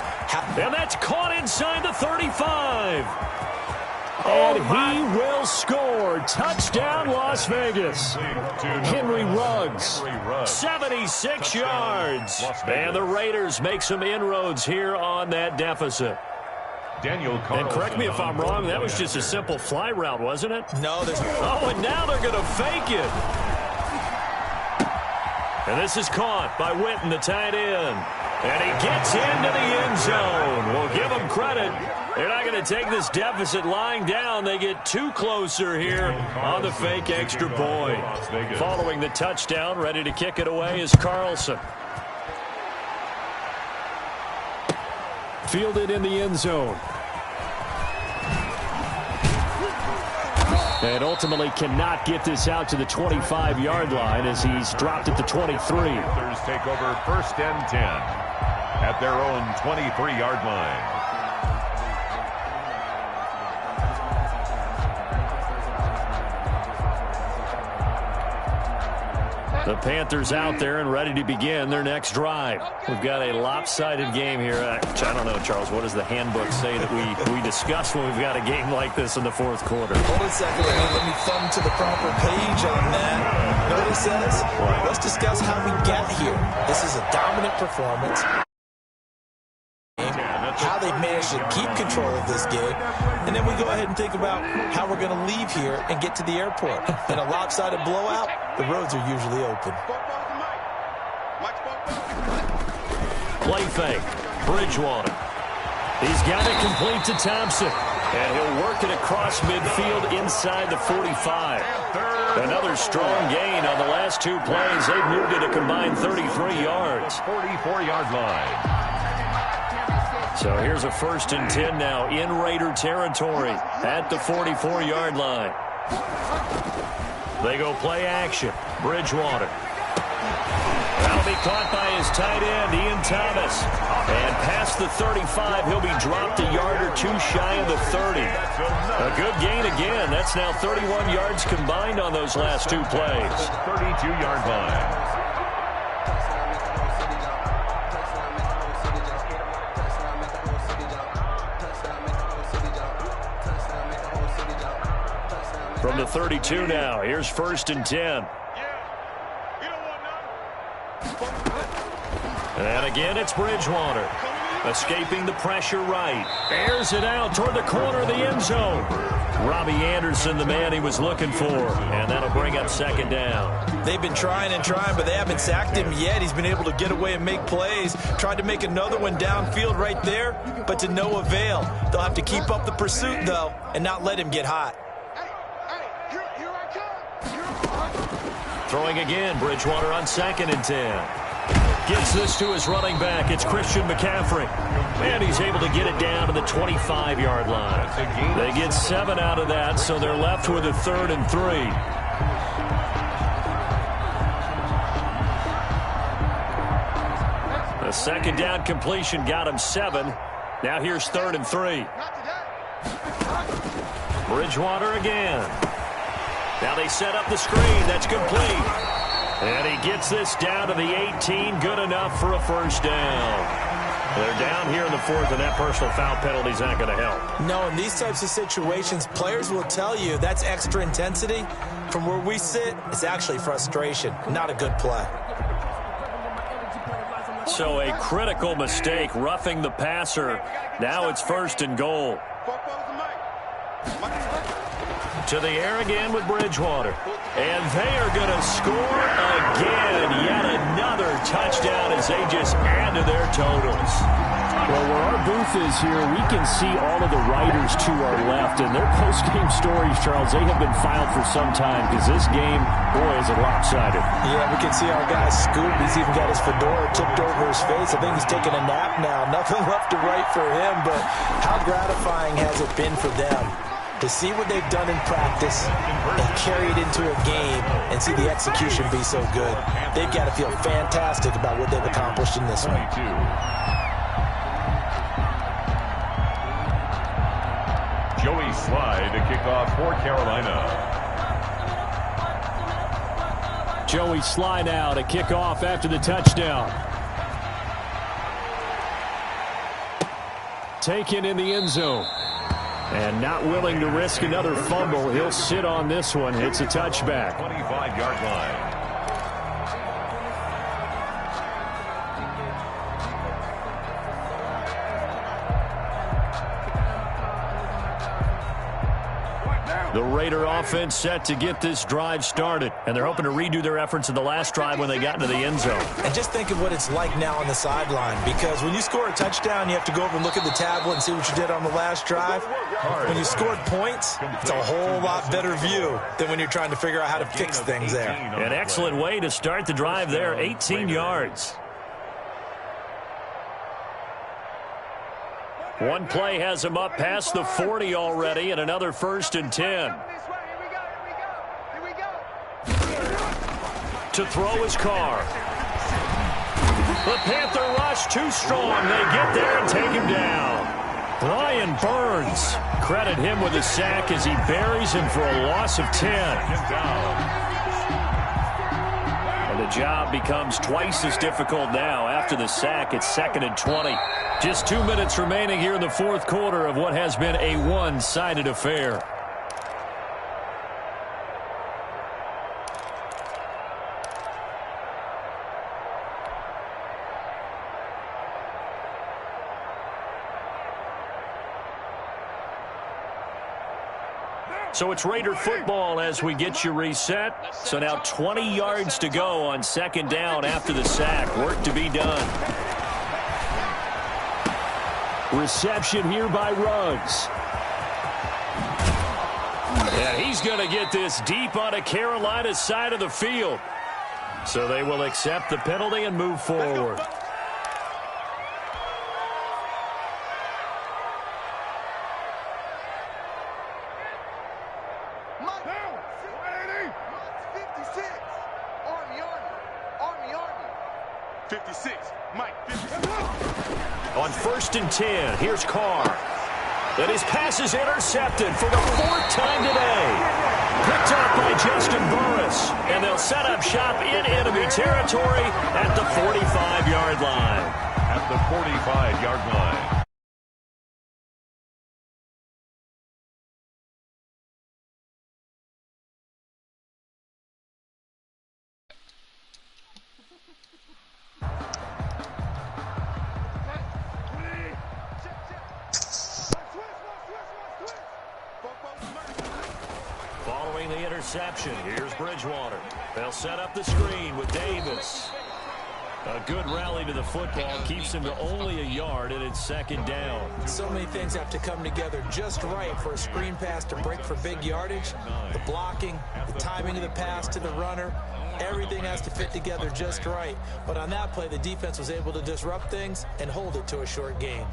And that's caught inside the 35. And he will score. Touchdown, Las Vegas. Henry Ruggs, 76 yards. And the Raiders make some inroads here on that deficit. Daniel Carlson. And correct me if I'm wrong, that was just a simple fly route, wasn't it? No, there's... Oh, and now they're going to fake it. And this is caught by Witten, the tight end. And he gets into the end zone. We'll give him credit. They're not going to take this deficit lying down. They get 2 closer here on the fake extra point. Following the touchdown, ready to kick it away is Carlson. Fielded in the end zone. And ultimately cannot get this out to the 25-yard line as he's dropped at the 23. Panthers take over 1st and 10 at their own 23-yard line. The Panthers out there and ready to begin their next drive. We've got a lopsided game here. I don't know, Charles, what does the handbook say that we discuss when we've got a game like this in the 4th quarter? Hold on a second. Let me thumb to the proper page on that. You know what it says? Let's discuss how we got here. This is a dominant performance. How they've managed to keep control of this game. And then we go ahead and think about how we're going to leave here and get to the airport. In a lopsided blowout, the roads are usually open. Play fake. Bridgewater. He's got it complete to Thompson. And he'll work it across midfield inside the 45. Another strong gain on the last 2 plays. They've moved it a combined 33 yards. 44-yard line. So here's a 1st and 10 now in Raider territory at the 44-yard line. They go play action. Bridgewater. That'll be caught by his tight end, Ian Thomas. And past the 35, he'll be dropped a yard or 2 shy of the 30. A good gain again. That's now 31 yards combined on those last 2 plays. 32-yard line. from the 32 now. Here's 1st and 10. And again, it's Bridgewater. Escaping the pressure right. Airs it out toward the corner of the end zone. Robbie Anderson, the man he was looking for. And that'll bring up 2nd down. They've been trying and trying, but they haven't sacked him yet. He's been able to get away and make plays. Tried to make another one downfield right there, but to no avail. They'll have to keep up the pursuit, though, and not let him get hot. Throwing again, Bridgewater on 2nd and 10. Gets this to his running back. It's Christian McCaffrey. And he's able to get it down to the 25-yard line. They get 7 out of that, so they're left with a 3rd and 3. The 2nd down completion got him 7. Now here's 3rd and 3. Bridgewater again. Now they set up the screen. That's complete. And he gets this down to the 18. Good enough for a 1st down. They're down here in the 4th, and that personal foul penalty is not going to help. No, in these types of situations, players will tell you that's extra intensity. From where we sit, it's actually frustration. Not a good play. So a critical mistake, roughing the passer. Now it's 1st and goal. To the air again with Bridgewater. And they are going to score again. Yet another touchdown as they just add to their totals. Well, where our booth is here, we can see all of the writers to our left. And their post-game stories, Charles, they have been filed for some time because this game, boy, is it lopsided. Yeah, we can see our guy Scoop. He's even got his fedora tipped over his face. I think he's taking a nap now. Nothing left to write for him, but how gratifying has it been for them to see what they've done in practice and carry it into a game and see the execution be so good. They've got to feel fantastic about what they've accomplished in this one. Joey Slye to kick off for Carolina. Joey Slye now to kick off after the touchdown. Taken in the end zone. And not willing to risk another fumble. He'll sit on this one. It's a touchback. 25-yard line. The Raider offense set to get this drive started. And they're hoping to redo their efforts in the last drive when they got into the end zone. And just think of what it's like now on the sideline. Because when you score a touchdown, you have to go over and look at the tablet and see what you did on the last drive. When you scored points, it's a whole lot better view than when you're trying to figure out how to fix things there. An excellent way to start the drive there, 18 yards. One play has him up past the 40 already, and another 1st and 10. To throw his Carr. The Panther rush too strong. They get there and take him down. Brian Burns, credit him with a sack as he buries him for a loss of 10. And the job becomes twice as difficult now. After the sack, it's 2nd and 20. Just 2 minutes remaining here in the 4th quarter of what has been a one-sided affair. So it's Raider football as we get you reset. So now 20 yards to go on 2nd down after the sack. Work to be done. Reception here by Ruggs. And he's going to get this deep onto Carolina's side of the field. So they will accept the penalty and move forward. On 1st and 10, here's Carr. And his pass is intercepted for the 4th time today. Picked up by Justin Burris. And they'll set up shop in enemy territory at the 45-yard line. At the 45-yard line. avoiding the interception. Here's Bridgewater. They'll set up the screen with Davis. A good rally to the football keeps him to only a yard, and it's second down. So many things have to come together just right for a screen pass to break for big yardage. The blocking, the timing of the pass to the runner, everything has to fit together just right. But on that play, the defense was able to disrupt things and hold it to a short gain.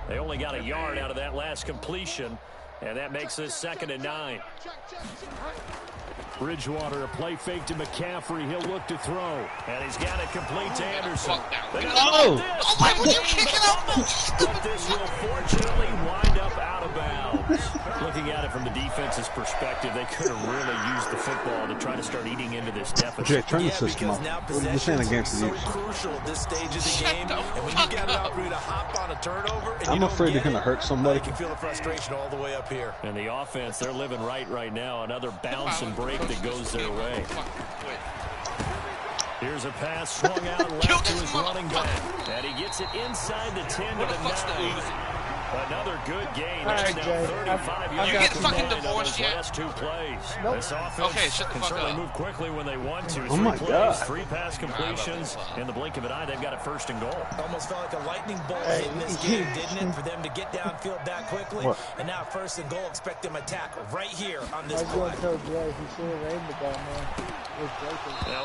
They only got a yard out of that last completion, and that makes this 2nd and 9. Bridgewater, a play fake to McCaffrey. He'll look to throw. And he's got it complete to Anderson. Oh my, what are you kicking up? But this will fortunately wind up out of bounds. Looking at it from the defense's perspective, they could have really used the football to try to start eating into this deficit. Jay, turn the system off. This ain't against so you. crucial at this stage of the game. And when you get an opportunity to hop on a turnover, and I'm afraid you're going to hurt somebody. You can feel the frustration all the way up here. And the offense, they're living right now. Another bounce and break that goes their way. Here's a pass swung out left to his running back. And he gets it inside the 10 to the 9. Another good gain. That's now 35 yards. You get fucking divorced yet? Last 2 plays. Nope. This offense can certainly move quickly when they want to. 3 plays, 3 pass completions. In the blink of an eye, they've got it 1st and goal. Almost felt like a lightning bolt hitting this game, didn't it? For them to get downfield that quickly. And now 1st and goal, expect them attack right here on this play. Now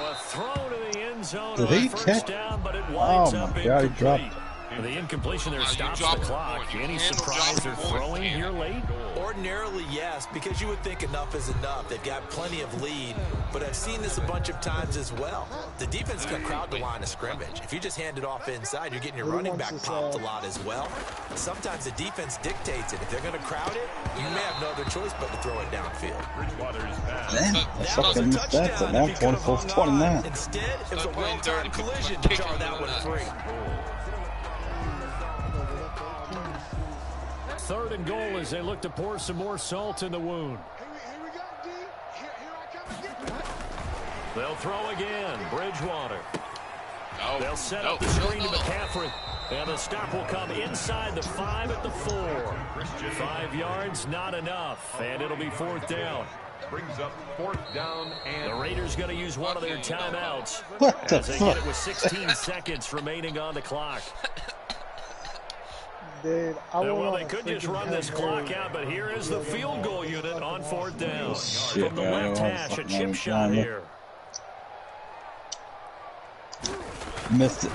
a throw to the end zone. Did he catch? Down, but it winds up incomplete. And the incompletion there stops the clock. Any surprise they're throwing here late? Ordinarily, yes, because you would think enough is enough. They've got plenty of lead, but I've seen this a bunch of times as well. The defense can crowd the line of scrimmage. If you just hand it off inside, you're getting your running back popped a lot as well. Sometimes the defense dictates it. If they're going to crowd it, you may have no other choice but to throw it downfield. Man, that's fucking stats at now, 24-29. Instead, it was a well-timed collision to draw that one free. 3rd and goal as they look to pour some more salt in the wound. They'll throw again. Bridgewater. They'll set up the screen to McCaffrey. And the stop will come inside the 5 at the 4. 5 yards, not enough. And it'll be 4th down. Brings up 4th down, and the Raiders going to use one of their timeouts. What the as they fuck? get it with 16 seconds remaining on the clock. Dude, well, they could just run this clock out, but here is the field goal unit on 4th down. Shit, From the left hash, a chip shot here. Missed it.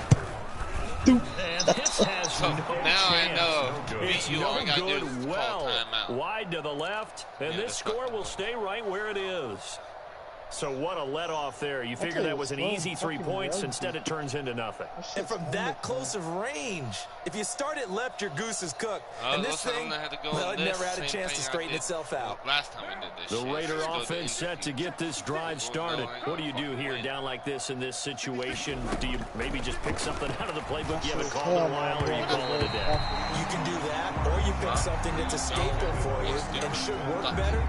And this has no now chance. I know. It's You all no got to do good. is Well, call timeout. wide to the left, and this score will stay right where it is. So what a let-off there. You figure that was an easy 3 points. Instead, it turns into nothing. And from that close of range, if you start it left, your goose is cooked. And this thing, well, it never had a chance to straighten itself out. Last time we did this The Raider offense set to get this drive started. What do you do here down like this in this situation? Do you maybe just pick something out of the playbook you haven't called in a while, or you call it a day? You can do that, or you pick something that's a scapegoat for you and should work better,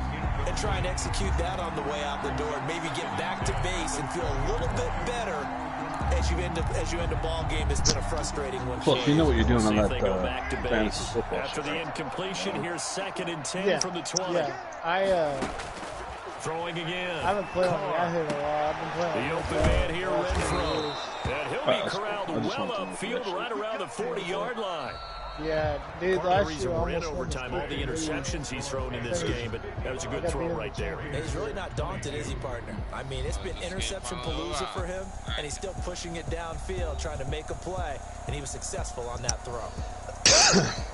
and try and execute that on the way out the door. Maybe get back to base and feel a little bit better as you end a ball game. It's been a frustrating one. Plus, you know what you're doing on See if that they go back to fantasy base. football. After the incompletion, here's 2nd and 10 from the 20. Yeah, Throwing again. I haven't played on the out here in a while. I've been playing. The open man here, Renfro. And he'll be corralled well upfield right around the 40-yard line. Yeah, dude, Part of the last reason year we're in almost overtime, all the interceptions he's thrown in this game, but that was a good throw right there. He's really not daunted, is he, partner? I mean, it's been interception palooza for him, and he's still pushing it downfield, trying to make a play, and he was successful on that throw.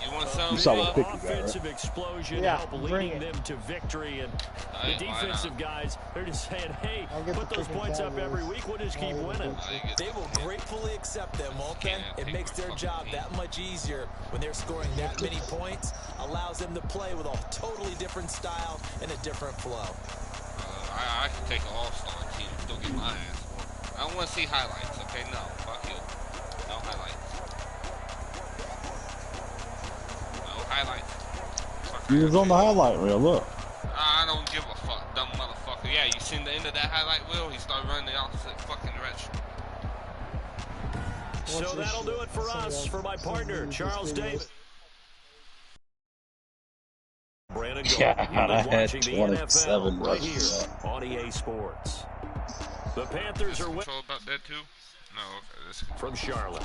You want some? Offensive explosion help leading them to victory, and the defensive guys, they're just saying, hey, put those points up every week, we'll just keep winning. They will gratefully accept them, won't they? It makes their job that much easier when they're scoring that many points, allows them to play with a totally different style and a different flow. I can take an all-star team and still get my ass. I don't want to see highlights, okay? No, fuck you. No highlights. Highlights. You was on the highlight reel, look. I don't give a fuck, dumb motherfucker. Yeah, you seen the end of that highlight reel? He started running the opposite fucking direction. So that'll do it for us. For my partner, Charles Davis. Brandon and a goal. God, I had Watching the 27 NFL right rushes. here on EA Sports. The Panthers are Control about that too? No, okay, this from Charlotte.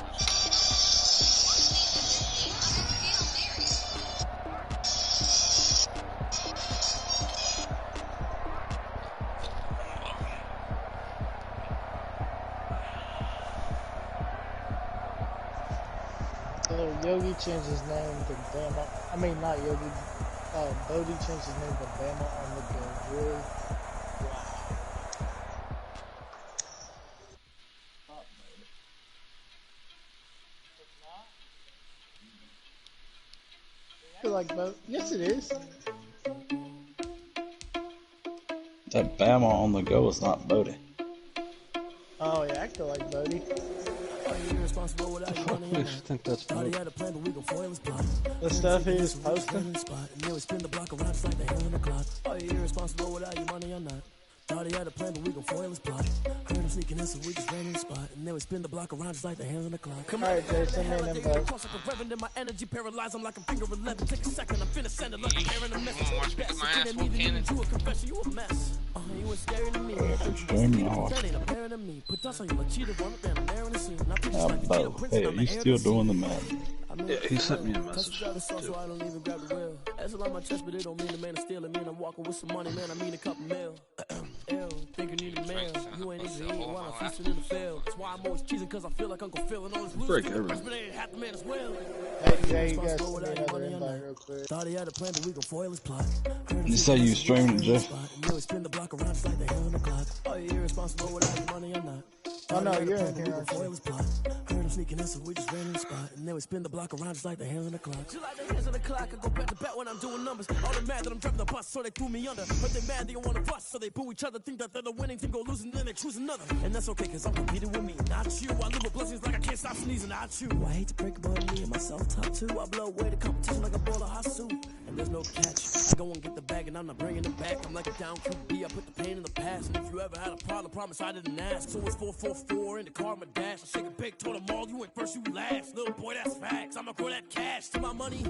So Yogi changed his name to Bama. I mean, not Yogi. Bodie changed his name to Bama on the go. Really? I feel like Bodie. Yes, it is. That Bama on the go is not Bodie. Oh yeah, I feel like Bodie. I think that's Bodie. The stuff he is posting. Thought he had a plan, but we gon' foil his plot. Heard him sneaking in, so we just ran in the spot. And then we spin the block around just like the hands on the clock. Come on, Jason, man, them both. Cross like a reverend in my energy, paralyzed. I'm like a finger 11. Take a second, I'm finna send it like a hair in a message. You a confession, you a mess. You was scary to me. That ain't apparent to me. Put dust on you, like cheated, one up and there in the scene. Hey, are you still doing the math? Yeah, he sent me a message too. So I don't even grab the wheel. That's a lot on my chest, but it don't mean the man is stealing. Man, I'm walking with some money, man. I mean a couple mil. Ew, think you need a mail. You ain't even eat while I'm feasting in the field. That's why I'm always cheesing, cause I feel like Uncle Phil and all his break losers. everything. But ain't half the man as well. Hey, Jay, you guys send me another invite real quick. Thought he had a plan, but we gon' foil his plot. You say you streaming, Jeff? Then we spin the block around just like the hands on the clock. Are you irresponsible without your money or not? Oh no, you're in here. Heard him sneaking in, so we just ran in the spot. And then we spin the block around just like the hands on the clock. Just like the hands on the clock, I go back to back when I'm doing numbers. All they mad that I'm driving the bus, so they threw me under. But they mad they don't want to bust, so they boo each other. Think that they're the winning team, go losing, then they choose another. And that's okay, cause I'm competing with me, not you. I live with blessings like I can't stop sneezing, not you. I hate to break about me and myself top two. I blow away the competition like a bowl of hot soup. And there's no catch. I go and get the bag and I'm not bringing it back. I'm like a down QB, I put the pain in the past. And if you ever had a problem, promise I didn't ask. So it's 4-4-4 in the car, my dash. I shake a big, told them all, you went first, you last. Little boy, that's facts. I'ma grow that cash to my money. You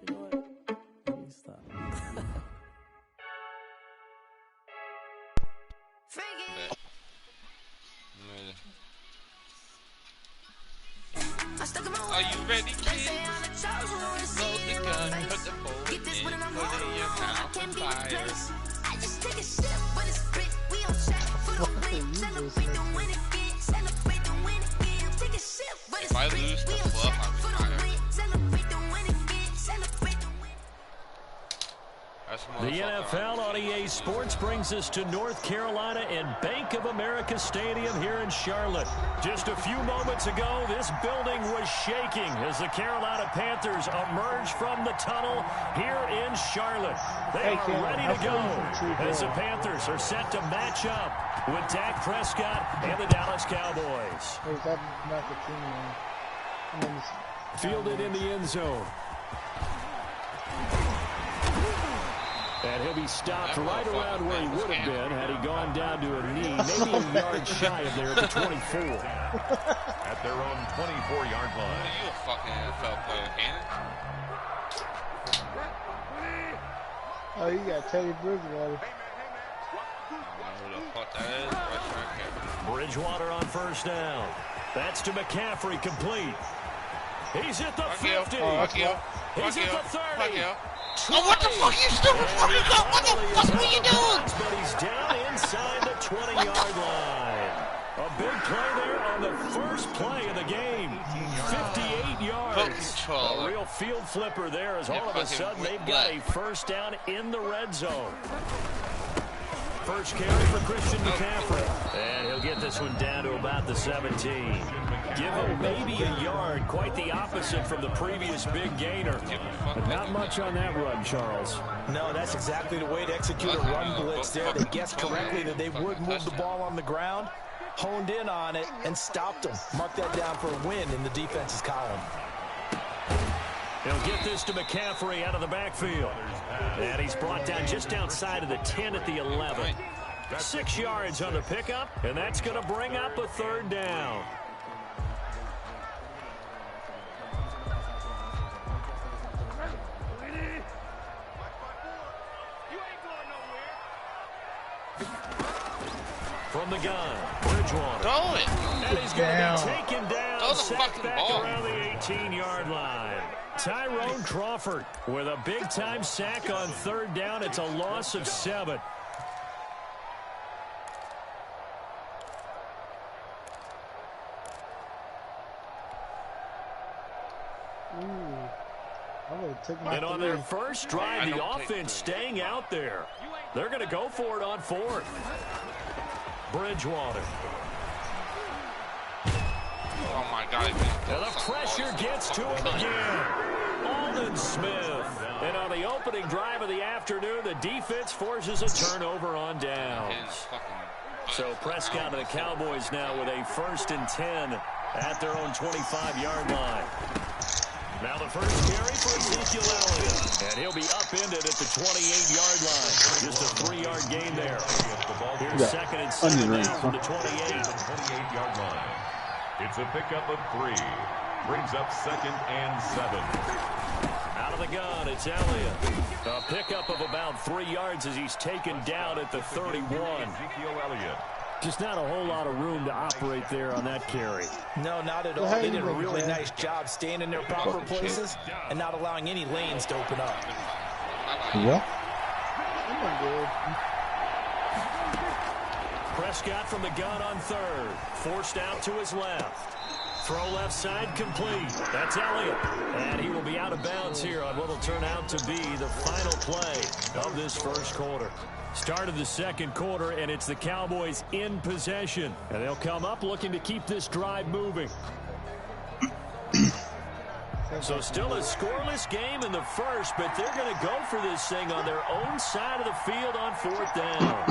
know what? Let me stop. Are you ready, kid? Load the gun, put the bullet in, put it in your mouth and fire. I just take a sip, but it's split. We on track for the win. Celebrate the win again. Celebrate the win again. Take a sip, but it's split. If I lose the fluff, I'll be fired. Celebrate the win again. Celebrate the win. The NFL on EA Sports brings us to North Carolina and Bank of America Stadium here in Charlotte. Just a few moments ago, this building was shaking as the Carolina Panthers emerge from the tunnel here in Charlotte. They are ready to go as the Panthers are set to match up with Dak Prescott and the Dallas Cowboys. Fielded in the end zone. And he'll be stopped right around where he would have been had he gone down to a knee, maybe a yard shy of there at the 24. At their own 24-yard line. You a fucking NFL player, Cannon. Oh, you got Teddy Bridgewater. Who the fuck that is? Right here. Bridgewater on first down. That's to McCaffrey, complete. He's at the 50. He's at the 30. Oh, what the fuck, you stupid fucking cunt? What the fuck are you doing? But he's down inside the 20-yard line. A big play there on the first play of the game. 58 yards. A real field flipper there as all of a sudden they've got a first down in the red zone. First carry for Christian McCaffrey. And he'll get this one down to about the 17. Give him maybe a yard, quite the opposite from the previous big gainer. But not much on that run, Charles. No, that's exactly the way to execute a run blitz there. They guessed correctly that they would move the ball on the ground, honed in on it, and stopped them. Mark that down for a win in the defense's column. He'll get this to McCaffrey out of the backfield. And he's brought down just outside of the 10 at the 11. 6 yards on the pickup, and that's going to bring up a third down. From the gun, Bridgewater. Throw it. And he's going to be taken down. Throw the Sacked fucking back ball. around the 18-yard line. Tyrone Crawford with a big-time sack on 3rd down. It's a loss of 7. And on their first drive, the offense staying out there. They're going to go for it on 4th. Bridgewater. Oh, my God. And the pressure gets to him again. Aldon Smith. And on the opening drive of the afternoon, the defense forces a turnover on downs. So Prescott and the Cowboys now with a 1st and 10 at their own 25-yard line. Now the first carry for Ezekiel Elliott. And he'll be upended at the 28-yard line. Just a 3-yard gain there. Here's 2nd and 7 now from the 28. 28-yard line. It's a pickup of 3. Brings up 2nd and 7. Out of the gun, it's Elliott. A pickup of about 3 yards as he's taken down at the 31. Ezekiel Elliott. Just not a whole lot of room to operate there on that carry. No, not at all. They did a really nice job staying in their proper places and not allowing any lanes to open up. Yeah. Prescott from the gun on 3rd. Forced out to his left. Throw left side complete. That's Elliott. And he will be out of bounds here on what will turn out to be the final play of this first quarter. Start of the second quarter, and it's the Cowboys in possession. And they'll come up looking to keep this drive moving. So still a scoreless game in the first, but they're going to go for this thing on their own side of the field on 4th down.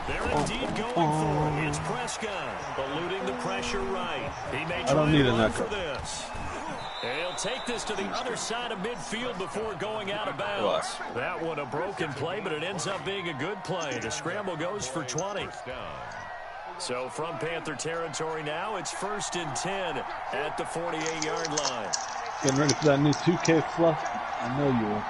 They're indeed going for it. It's Prescott eluding the pressure right. He may try to run for this. And he'll take this to the other side of midfield before going out of bounds. That one a broken play, but it ends up being a good play. The scramble goes for 20. So from Panther territory now, it's 1st and 10 at the 48-yard line. Getting ready for that new 2K fluff? I know you will.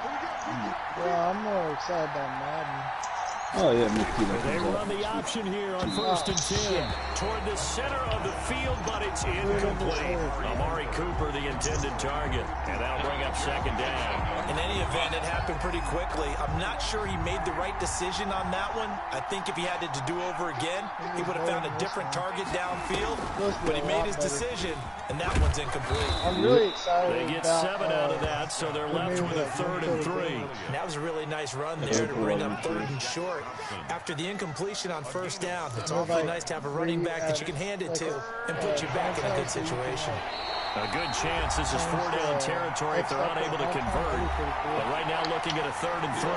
Yeah, I'm more excited about Madden. Oh, yeah, me too. They run the option here on 1st and 10 toward the center of the field, but it's incomplete. Amari Cooper, the intended target, and that'll bring up 2nd down. In any event, it happened pretty quickly. I'm not sure he made the right decision on that one. I think if he had to do over again, he would have found a different target downfield, but he made his decision, and that one's incomplete. I'm really excited. They get 7 out of that, so they're left with a 3rd and 3. And that was a really nice run there to bring up 3rd and short. After the incompletion on 1st down, it's awfully nice to have a running back that you can hand it to and put you back in a good situation. A good chance this is 4-down territory if they're unable to convert. But right now looking at a 3rd and 3.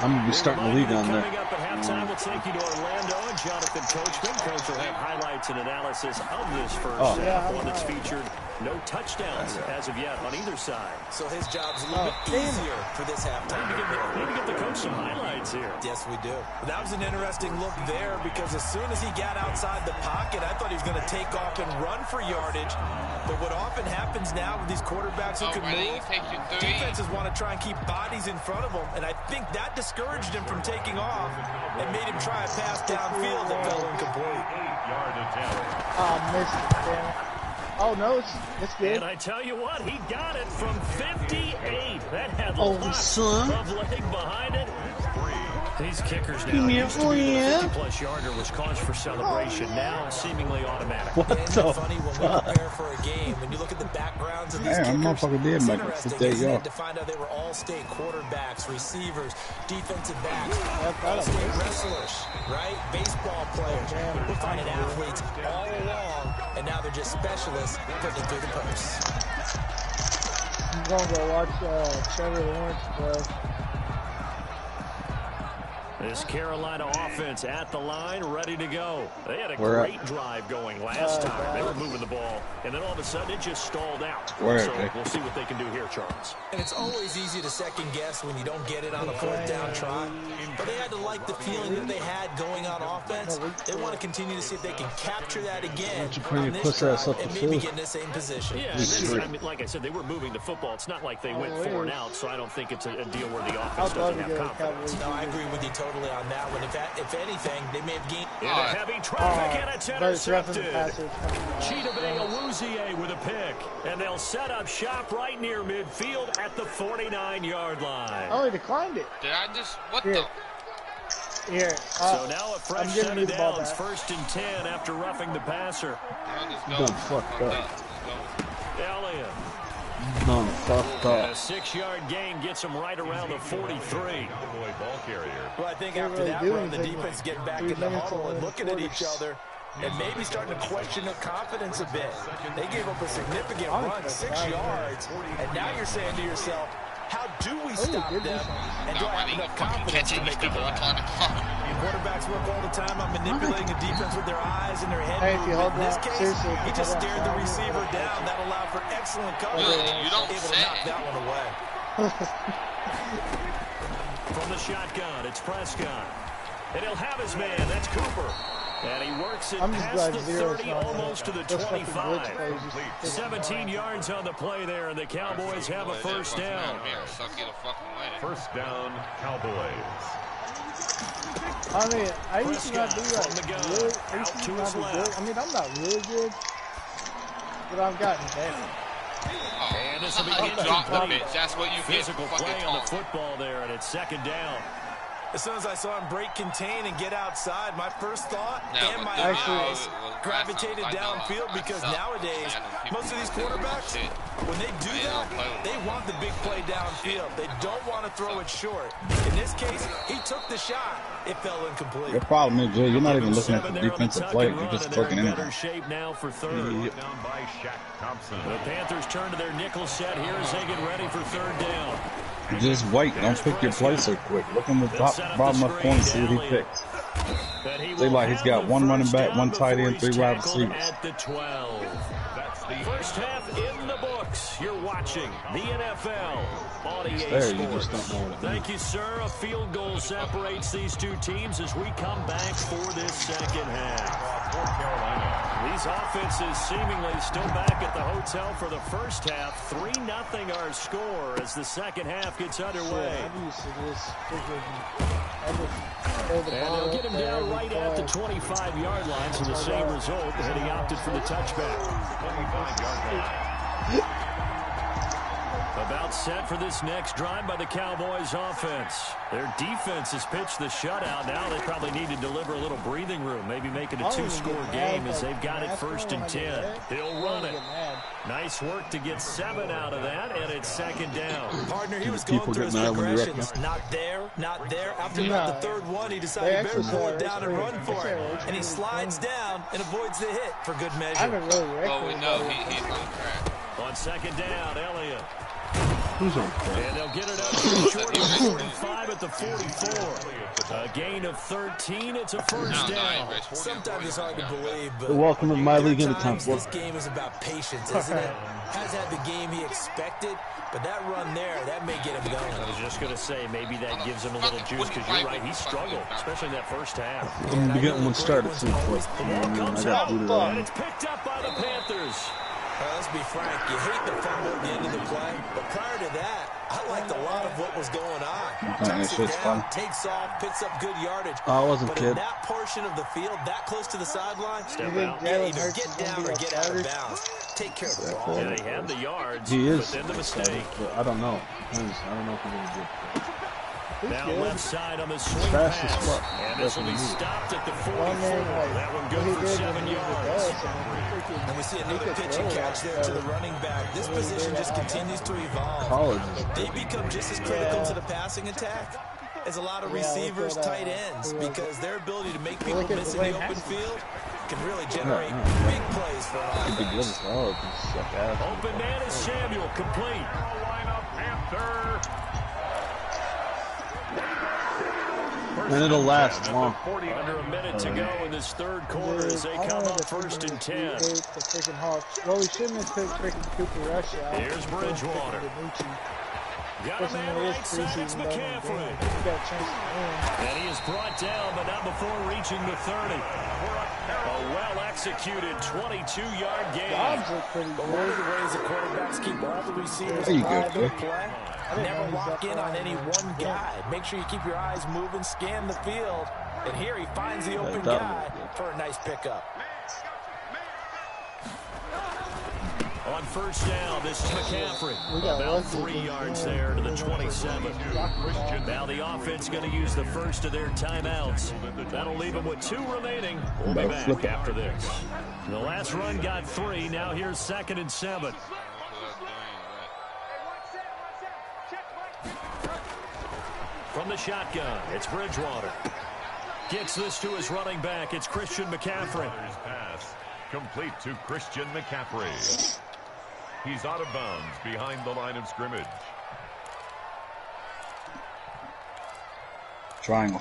I'm going to be starting the league on there. Coming up at halftime, we'll take you to Orlando and Jonathan Coachman. Coach will have highlights and analysis of this first half, one that's featured no touchdowns as of yet on either side. So his job's a little bit easier for this halftime. Maybe get the coach some highlights here. Yes, we do. That was an interesting look there because as soon as he got outside the pocket, I thought he was going to take off and run for yardage. But what often happens now with these quarterbacks who can move, defenses want to try and keep bodies in front of them, and I think that discouraged him from taking off and made him try a pass downfield that fell incomplete. 8-yard attempt. Oh, missed it, damn it. Oh, no, it's good. And I tell you what, he got it from 58. That had lots son. of leg behind it. These kickers now used to be the 50-plus yarder was cause for celebration. Now seemingly automatic. What the funny when we prepare for a game, when you look at the backgrounds of these kickers, motherfucker did it's make it interesting, 58 isn't it, yards. to find out they were all-state quarterbacks, receivers, defensive backs, all-state wrestlers, right? Baseball players. We're finding athletes all along, and now they're just specialists putting it through the posts. I'm going to go watch Trevor Lawrence play. This Carolina offense at the line, ready to go. They had a great drive going last time. They were moving the ball, and then all of a sudden it just stalled out. So we'll see what they can do here, Charles. And it's always easy to second guess when you don't get it on a fourth down try. But they had to like the feeling that they had going on offense. They want to continue to see if they can capture that again on this drive and maybe get in the same position. Yeah, I mean, like I said, they were moving the football. It's not like they went 4 and out, so I don't think it's a deal where the offense doesn't have confidence. No, I agree with you totally on that one. If anything, they may have gained. In heavy traffic, and it's intercepted. Chidobe Awuzie with a pick, and they'll set up shop right near midfield at the 49-yard line. Oh, he declined it. Did I just, what the? Here. So now a fresh set of downs, 1st and 10 after roughing the passer. Done fucked up. Elliott. Done fucked up. A 6-yard gain gets him right around the 43. Well, I think after that run, the defense getting back in the huddle and looking at each other and maybe starting to question their confidence a bit. They gave up a significant run, 6 yards, and now you're saying to yourself, how do we stop them? And do I have enough confidence to make a play? Quarterbacks work all the time on manipulating a defense with their eyes and their head movement. In this case, he just stared the receiver down. That allowed for excellent coverage. You don't able to knock that one away. From the shotgun, it's Prescott. And he'll have his man. That's Cooper. And he works it past the 30, almost to the 25. 17 yards on the play there, and the Cowboys have a first down. First down, Cowboys. I mean, I used to not do that really. I used to not be good. I mean, I'm not really good, but I've gotten better. And this will be That's what you get. Physical play on the football there, and it's 2nd down. As soon as I saw him break contain and get outside, my first thought and my eyes gravitated downfield because nowadays, most of these quarterbacks, when they do that, they want the big play downfield. They don't want to throw it short. In this case, he took the shot. It fell incomplete. The problem is, Jay, you're not even looking at the defensive play. You're just looking in there. Shape now for 3rd. Down by Shaq Thompson. The Panthers turn to their nickel set here as they get ready for 3rd down. Just wait. Don't pick your play so quick. Look in the bottom left corner and see what he picks. They like he's got 1 running back, 1 tight end, 3 wide receivers. At the 12. First half in the books. You're watching the NFL on EA Sports. You just don't know what Thank you, sir. A field goal separates these two teams as we come back for this second half. These offenses seemingly still back at the hotel for the first half. 3-0 our score as the second half gets underway. And they'll get him down right at the 25-yard line, so the same result, and he opted for the touchback. 25-yard line. About set for this next drive by the Cowboys offense. Their defense has pitched the shutout. Now they probably need to deliver a little breathing room, maybe make it a 2-score game as they've got it 1st and 10. He'll run it. Nice work to get 7 out of that, and it's 2nd down. Partner, he was going through his progressions. Not there, not there. After about the 3rd one, he decided he better pull it down and run for it. And he slides down and avoids the hit for good measure. Oh, we know he's on track. On 2nd down, Elliott. Who's on track? And they'll get it up to short of 45 at the 44. A gain of 13. It's a first down. Sometimes it's hard to believe, but welcome to my league anytime. This game is about patience, isn't it? Has had the game he expected, but that run there, that may get him going. I was just going to say, maybe that gives him a little juice because you're right, he struggled, especially in that first half. I'm going to be getting one started soon. And it's picked up by the Panthers. Let's be frank, you hate the fumble at the end of the play, but prior to that, I liked a lot of what was going on. Tucks it down, takes off, picks up good yardage. I wasn't kidding. But in that portion of the field, that close to the sideline, either get down or get out of bounds. Take care of the ball. Yeah, they have the yards, but then the mistake. I don't know. I don't know if he's going to get Now left side on the swing pass. And this will be stopped at the 44. That one good for 7 yards. And we see another pitch and catch there to the running back. This position just continues to evolve. They become just as critical to the passing attack as a lot of receivers, tight ends, because their ability to make people miss in the open field can really generate big plays for an offense. Open man is Samuel, complete. Carolina Panther. And it'll last long. Under a minute to go in this third quarter as they come up 1st and 10. Well, we shouldn't have took freaking Cooper Rush out. Here's Bridgewater. Got him in the right side, it's McCaffrey. And he is brought down, but not before reaching the 30. A well-executed 22-yard gain. But one of the ways the quarterbacks keep all the receivers involved in the play, never lock in on any one guy. Make sure you keep your eyes moving, scan the field. And here he finds the open guy for a nice pickup. On 1st down, this is McCaffrey. About 3 yards there to the 27. Now the offense going to use the first of their timeouts. That'll leave them with 2 remaining. We'll be back after this. The last run got 3. Now here's 2nd and 7. From the shotgun, it's Bridgewater. Gets this to his running back. It's Christian McCaffrey. Pass complete to Christian McCaffrey. He's out of bounds behind the line of scrimmage. Triangle.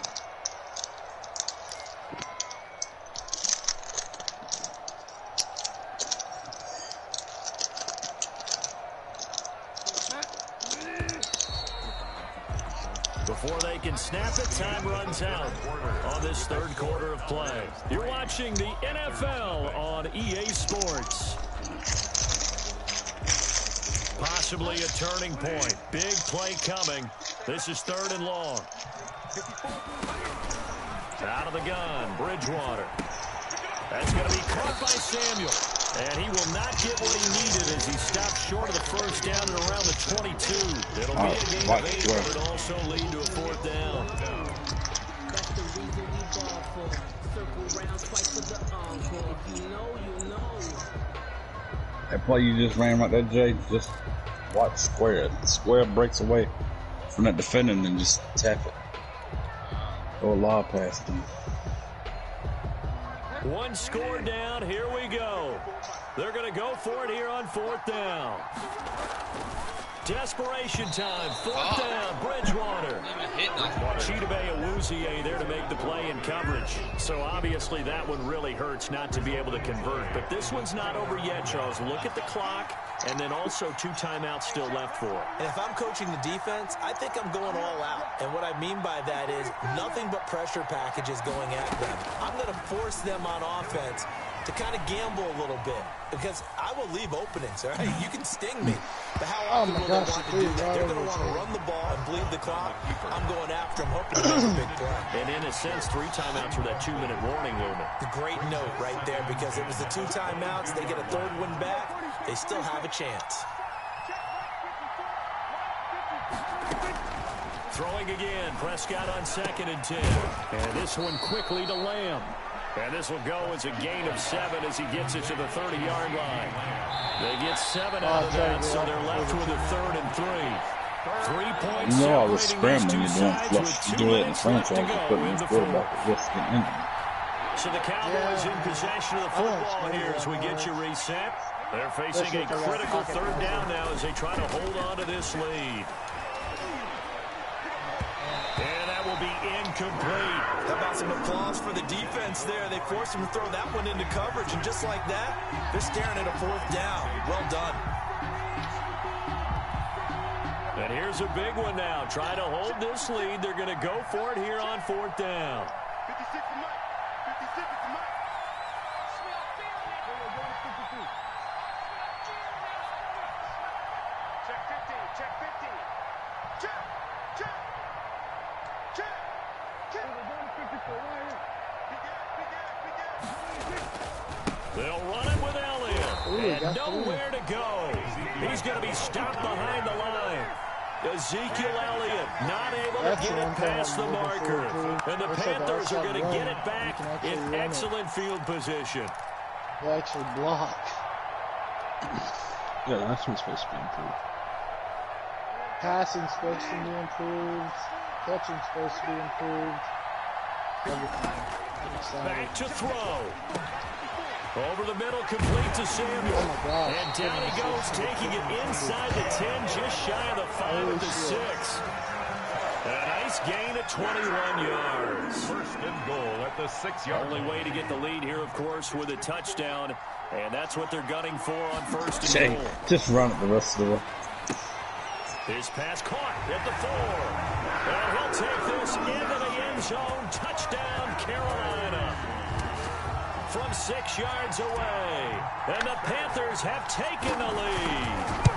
Before they can snap it, time runs out on this third quarter of play. You're watching the NFL on EA Sports. Possibly a turning point. Big play coming. This is 3rd and long. Out of the gun, Bridgewater. That's going to be caught by Samuel. And he will not get what he needed as he stopped short of the 1st down and around the 22. It'll be a gain of 8, but it'll also lead to a 4th down. That play you just ran right there, Jay, just watch square. The square breaks away from that defender and then just tap it. Go a lob past him. 1 score down. Here we go. They're going to go for it here on 4th down. Desperation time. 4th down. Bridgewater. Chidobe Awuzie there to make the play in coverage. So obviously that one really hurts not to be able to convert. But this one's not over yet, Charles. Look at the clock. And then also 2 timeouts still left for it. And if I'm coaching the defense, I think I'm going all out. And what I mean by that is nothing but pressure packages going at them. I'm going to force them on offense to kind of gamble a little bit because I will leave openings, all right? You can sting me. But how often will they want to do that? They're going to want to run the ball and bleed the clock. I'm going after them, hoping to make a big play. And in a sense, 3 timeouts with that 2-minute warning limit. The great note right there because it was the 2 timeouts. They get a 3rd one back. They still have a chance. Throwing again. Prescott on 2nd and 10. And this one quickly to Lamb. And this will go as a gain of 7 as he gets it to the 30-yard line. They get 7 out of that, so they're left with a 3rd and 3. 3 points. You know all the scrambling you're doing, plus you do it in the franchise, you're putting this quarterback at risk and injury. So the Cowboys in possession of the football here as we get you reset. They're facing a critical 3rd down now as they try to hold on to this lead. And that will be incomplete. How about some applause for the defense there? They forced him to throw that one into coverage, and just like that, they're staring at a 4th down. Well done. And here's a big one now. Trying to hold this lead. They're going to go for it here on 4th down. 56 to Mike. 56 to Mike. Check 15. Check 15. Check. Check. Check. Check. They'll run it with Elliott. And nowhere to go. He's going to be stopped behind the line. Ezekiel Elliott not able to get it past the marker. And the Panthers are going to get it back in excellent field position. They actually block. Yeah, that's what's supposed to be improved. Passing's supposed to be improved. Catching's supposed to be improved. Everything. Back to throw. Over the middle, complete to Samuel. Oh my God. And down he goes, taking it inside the 10, just shy of the 5 at the 6. A nice gain of 21 yards. First and goal at the 6-yard line. Only way to get the lead here, of course, with a touchdown. And that's what they're gunning for on first and goal. Just run it the rest of the way. His pass caught at the 4. And he'll take this into the end zone. Touchdown, Carolina. From 6 yards away. And the Panthers have taken the lead.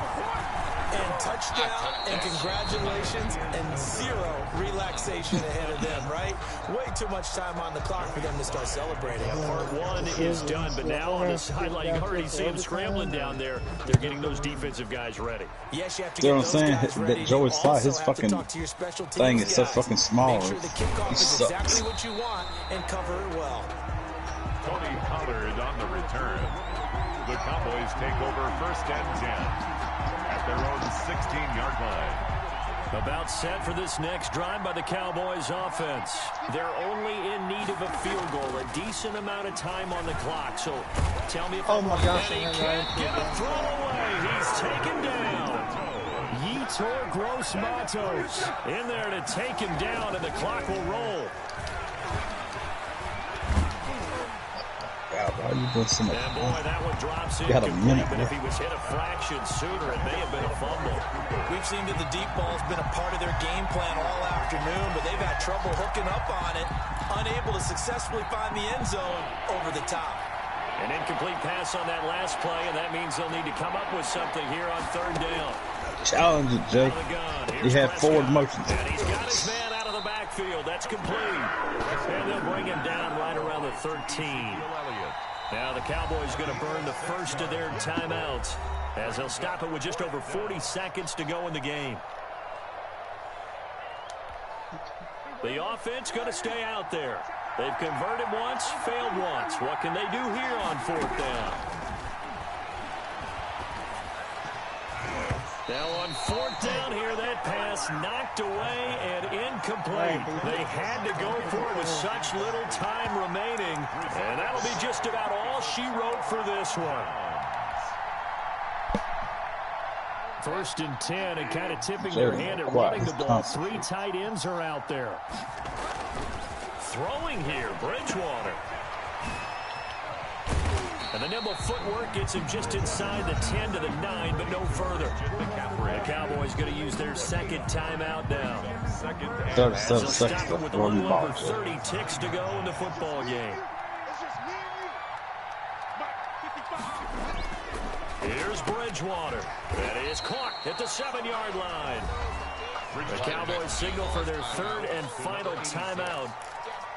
And touchdown, and congratulations, and zero relaxation ahead of them, right? Way too much time on the clock for them to start celebrating. Part one is done, but now on the sideline, you already see them scrambling down there. They're getting those defensive guys ready. Yes, you have to You get know what I'm those guys saying? ready. That Joey Slye, his Also have to fucking talk to your special teams thing is so guys. fucking small. Make sure the kickoff He is sucks. exactly what you want and cover it well. Tony Pollard on the return. The Cowboys take over first and 10 at their own 16-yard line. About set for this next drive by the Cowboys offense. They're only in need of a field goal, a decent amount of time on the clock. So tell me if Oh my gosh, and he can't get a throw away. He's taken down. Yetur Gross-Matos in there to take him down, and the clock will roll. Why are you doing so much? And boy, that one drops in Got a complete, minute but if left. he was hit a fraction sooner, it may have been a fumble. We've seen that the deep ball's been a part of their game plan all afternoon, but they've had trouble hooking up on it, unable to successfully find the end zone over the top. An incomplete pass on that last play, and that means they'll need to come up with something here on third down. Challenge it, Jay. Out of the gun. You Here's had forward Prescott. motions. And he's got his man out of the backfield. That's complete. And they'll bring him down right around the 13. Now the Cowboys going to burn the first of their timeouts as they'll stop it with just over 40 seconds to go in the game. The offense going to stay out there. They've converted once, failed once. What can they do here on fourth down? Now on fourth down here, that pass knocked away and incomplete. They had to go for it with such little time remaining, and that'll be just about all she wrote for this one. First and 10, and kind of tipping their hand at running the ball. 3 tight ends are out there. Throwing here, Bridgewater. And the nimble footwork gets him just inside the 10 to the 9, but no further. The Cowboys going to use their second timeout now. 37 seconds Stop it left. with a Run the little over ball. 30 ticks to go in the football game. Here's Bridgewater. That is caught at the 7-yard line. The Cowboys signal for their third and final timeout,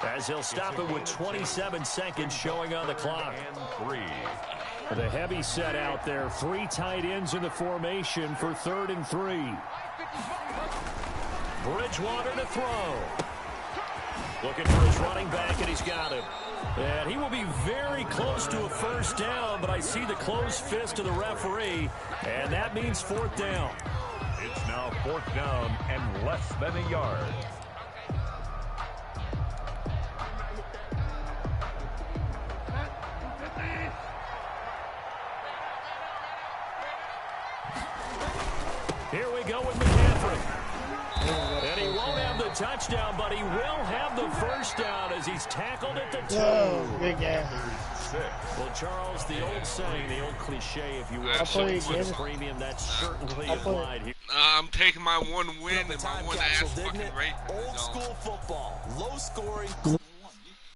as they'll stop it with 27 seconds showing on the clock. The heavy set out there. 3 tight ends in the formation for 3rd and 3. Bridgewater to throw. Looking for his running back, and he's got him. And he will be very close to a first down, but I see the closed fist of the referee, and that means 4th down. It's now 4th down and less than a yard. Here we go with McCaffrey. And he won't have the touchdown, but he will have the first down as he's tackled at the 2. Oh, big ass. Well, Charles, the old saying, the old cliche, if you will, premium, that's certainly applied here. I'm taking my one win and my one ass fucking rate. Old school football, low scoring.